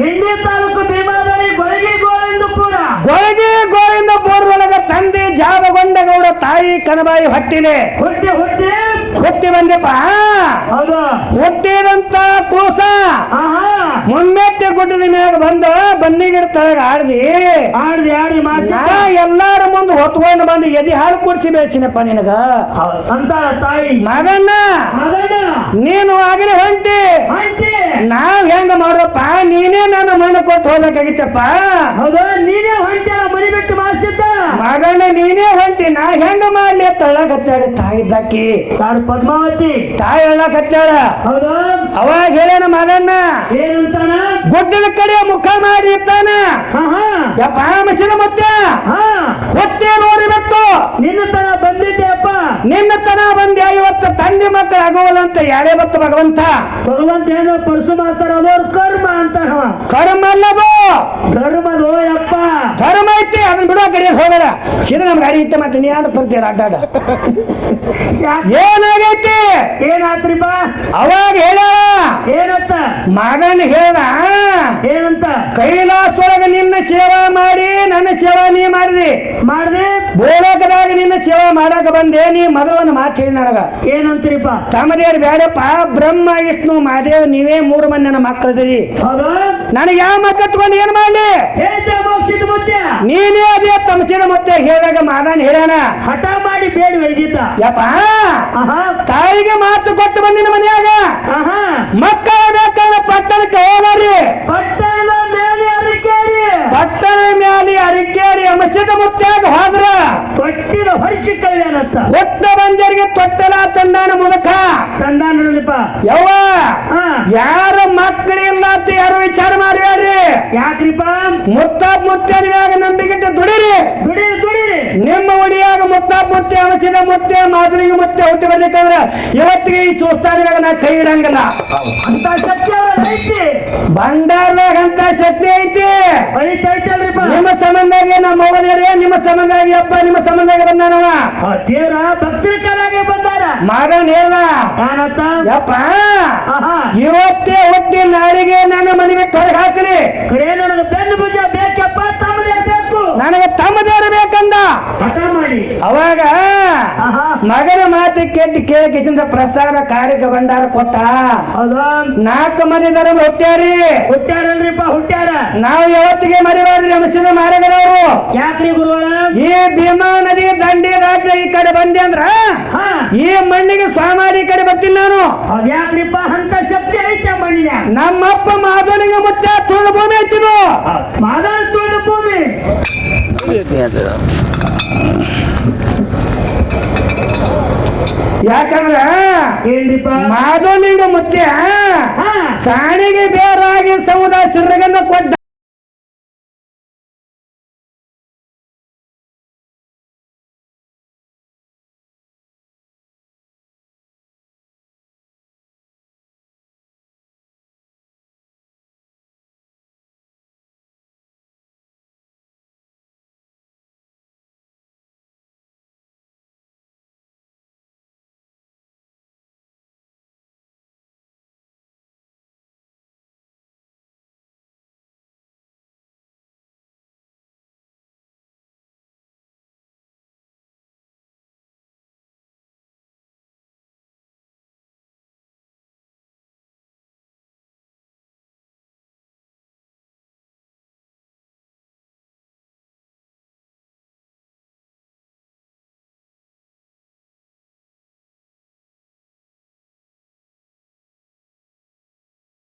ಎಣ್ಣೆ ತಾಲೂಕು ಭೀಮಾದರಿ ಗೊಳಗಿ ಗೋವಿಂದಪುರ ಗೊಳಗಿ ಗೋವಿಂದಪುರ ಒಳಗ ತಂದೆ ಜಾಬಗೊಂಡಗೌಡ ತಾಯಿ ಕನಬಾಯಿ ಹೊಟ್ಟಿಲೆ ಹುಟ್ಟಿ ಬಂದೆಪ್ಪ ಹೌದು ಹುಟ್ಟಿದಂತ ಕೂಸ ಮುನ್ಮೆಟ್ಟೆ ಗುಡ್ಡದ ಮ್ಯಾಗ ಬಂದು ಬನ್ನಿಗಿಡ ತಳಗ ಆಡ್ದಿ ಆಡಿ ನಾ ಎಲ್ಲಾರ ಮುಂದೆ ಹೊತ್ಕೊಂಡು ಬಂದು ಎದಿ ಹಾಲು ಕುಡಿಸಿ ಬೆಳೆಸಿನಪ್ಪ ನಿನಗ ಅಂತ ತಾಯಿ ಮಗನ್ನ ನೀನು ಆಗಲಿ ಹೊಂಟಿ ನಾವ್ ಹೆಂಗ ಮಾಡ್ರಪ್ಪ ನೀನೇ ನನ್ನ ಮಣ್ಣು ಕೊಟ್ಟು ಹೋಗ್ಬೇಕಾಗಿತ್ತಪ್ಪ ಹೌದು ನೀನೇ ಹೊಂಟಿಯಲ್ಲ ಮನೆ ಬಿಟ್ಟು ಮಾಡಿಸಿದ್ದ ಮಗಣ್ಣ ನೀನೇ ಹೊಂಟಿ ನಾ ಹೆಂಗ ಮಾಡ್ಲಿ ತಳ್ಳಕತ್ತಾಳ ತಾಯಿ ಇದ್ದಾಕಿ ಪದ್ಮಾವತಿ ತಾಯಿ ಹೇಳಕತ್ತಾಳ ಹೌದು ಅವಾಗ ಹೇಳೇನ ಮಗಣ್ಣ ಏನಂತಾನ ಗುಡ್ಡದ ಕಡೆ ಮುಖ ಮಾಡಿ ಇರ್ತಾನ ಯಪ್ಪ ಮಸಿನ ಮತ್ತೆ ಹೊಟ್ಟೆ ನೋಡಿಬೇಕು ನಿನ್ನ ತರ ಬಂದಿದ್ದೆಪ್ಪ ನಿನ್ನ ತನ ಬಂದೆ ಇವತ್ತು ತಂದೆ ಮಕ್ಕಳು ಆಗೋಲ್ಲಂತ ಯಾರೇ ಬತ್ತು ಭಗವಂತ ಭಗವಂತ ಏನೋ ಪರಸು ಮಾಡ್ತಾರ ಅದವ್ರ ಕರ್ಮ ಅಂತಾರ ಕರ್ಮ ಅಲ್ಲದು ಧರ್ಮದೋ ಯಪ್ಪ ಧರ್ಮ ಐತಿ ಅದನ್ನ ಬಿಡೋ ಕಡೆ ಹೋಗಲ್ಲ ಸೀದಾ ನಮ್ ಗಾಡಿ ಇತ್ತ ಮತ್ತೆ ನೀ ಯಾರು ಬರ್ತೀರ ಅಡ್ಡಾಡ ಏನಾಗೈತಿ ಏನಾತ್ರಿಪ್ಪ ಅವಾಗ ಹೇಳ ಏನಂತ ಮಗನ್ ಹೇಳ ಏನಂತ ಕೈಲಾಸೊಳಗ ನಿನ್ನ ಸೇವಾ ಮಾಡಿ ನನ್ನ ಸೇವಾ ನೀ ಮಾಡಿದಿ ಭೂಲೋಕದಾಗ ನಿನ್ನ ಸೇವಾ ಮಾಡಾಕ ಬಂದೆ ನೀ ಮೊದಲೊಂದು ಮಾತು ಹೇಳಿ ನನಗ ಏನಂತೀರಿಪ್ಪ ತಮ್ಮದೇವ್ರು ಬೇಡಪ್ಪ ಬ್ರಹ್ಮ ವಿಷ್ಣು ಮಹಾದೇವ್ ನೀವೇ 3 ಮಂದಿ ನನ್ನ ಮಕ್ಕಳದಿರಿ ನನಗೆ ಯಾವ ಮಕ್ಕ ತಗೊಂಡು ಏನ್ ಮಾಡ್ಲಿ ನೀನೇ ಅದೇ ತಮಸಿನ ಮತ್ತೆ ಹೇಳಿದಾಗ ಮಾದಾನ ಹೇಳ್ಯಾನ ಹಠ ಮಾಡಿ ಬೇಡ ವೈದ್ಯತ ಯಪ್ಪ ತಾಯಿಗೆ ಮಾತು ಕೊಟ್ಟು ಬಂದಿನ ಮನೆಯಾಗ ಮಕ್ಕಳ ಬೇಕಾದ ಪಟ್ಟಣಕ್ಕೆ ಹೋಗ್ರಿ ಪಟ್ಟಣ ಮ್ಯಾಲಿ ಅರಿಕೇರಿ ಅಮಸಿದ ಮುತ್ತಾಗ ಹೋದ್ರ ತೊಟ್ಟಿನ ಹೊರಿಸಿ ಕಲ್ಯಾಣತ್ತ ಹೊತ್ತ ಬಂದರಿಗೆ ತೊಟ್ಟಲ ತಂದಾನ ಮುದಕ ತಂದಾನಪ್ಪ ಯವ್ವ ಯಾರ ಮಕ್ಕಳಿಲ್ಲ ಅಂತ ಯಾರು ವಿಚಾರ ಮಾಡ್ಬೇಡ್ರಿ ಯಾಕ್ರಿಪ್ಪ ಮುತ್ತನಿಗಾಗ ನಂಬಿಕೆ ದುಡಿರಿ ನಿಮ್ಮ ಒಡಿಯಾಗ ಮುತ್ತೆ ಅಮಸಿದ ಮುತ್ತೆ ಮಾದರಿಗೆ ಮುತ್ತೆ ಹುಟ್ಟಿ ಬರ್ಲಿಕ್ಕಂದ್ರ ಇವತ್ತಿಗೆ ಈ ಸುಸ್ತಾನಿದಾಗ ನಾ ಕೈ ಇಡಂಗಿಲ್ಲ ಅಂತ ಸತ್ಯ ಐತಿ ಭಂಡಾರದಾಗ ಅಂತ ಶಕ್ತಿ ಐತಿ ನಿಮ್ಮ ಸಂಬಂಧಾಗೆ ನಮ್ಮ ಮಗದೇರಿ ನಿಮ್ಮ ಸಂಬಂಧಾಗಿ ಅಪ್ಪ ನಿಮ್ಮ ಸಂಬಂಧಾಗಿ ಬಂದಾನವ ಆ ದೇವ್ರ ಭಕ್ತರಿಕರಾಗಿ ಬಂದಾರ ಮಗನ್ ಹೇಳ್ದ ಏನಂತ ಯಪ್ಪ ಆಹಾ ಇವತ್ತೇ ಹುಟ್ಟಿ ನಾಳಿಗೆ ನನ್ನ ಮನೆಗೆ ತೊಡಗಿ ಹಾಕ್ರಿ ಕಡೆ ನನಗೆ ಬೆನ್ನು ಭುಜ ಬೇಕಪ್ಪ ತಮ್ಮದೇ ಬೇಕು ನನಗೆ ತಮ್ಮದೇರು ಬೇಕಂದ ಹಠ ಮಾಡಿ ಅವಾಗ ಆಹಾ ಮಗನ ಮಾತು ಕೆಟ್ಟ ಕೇಳಿಕೆಸಿಂದ ಪ್ರಸಾದ ಕಾರ್ಯಕ್ಕೆ ಭಂಡಾರ ಕೊಟ್ಟ ಹೌದಾ 4 ಮಂದಿ ದರ ಹುಟ್ಟ್ಯಾರಿ ಹುಟ್ಟ್ಯಾರಲ್ರಿಪ್ಪ ಹುಟ್ಟ್ಯಾರ ನಾವು ಯಾವತ್ತಿಗೆ ಮರಿಬಾರ್ದು ನಮಸ್ಕಾರ ಮಾರಗರವರು ಯಾಕ್ರಿ ಗುರುಗಳ ಈ ಭೀಮಾ ನದಿ ದಂಡಿ ರಾಜ್ಯ ಈ ಕಡೆ ಬಂದೆ ಅಂದ್ರ ಹಾ ಈ ಮಣ್ಣಿಗೆ ಸ್ವಾಮಾರಿ ಈ ಕಡೆ ಬರ್ತೀನಿ ನಾನು ಅದ್ ಯಾಕ್ರಿಪ್ಪ ಅಂತ ಶಕ್ತಿ ಐತೆ ಮಣ್ಣಿನ ನಮ್ಮಪ್ಪ ಮಾಧವನಿಗೆ ಮುಚ್ಚ ತುಳು ಭೂಮಿ ಹಚ್ಚಿದು ಮಾದಾ ತುಳು ಭೂಮಿ ಯಾಕಂದ್ರ ಏನ್ರಿಪ್ಪ ಮಾಧವನಿಗೆ ಮುಚ್ಚ ಹಾ ಸಾಣಿಗೆ ಬೇರಾಗಿ ಸೌದ ಸಿರ್ರಗನ್ನ ಕೊಟ್ಟ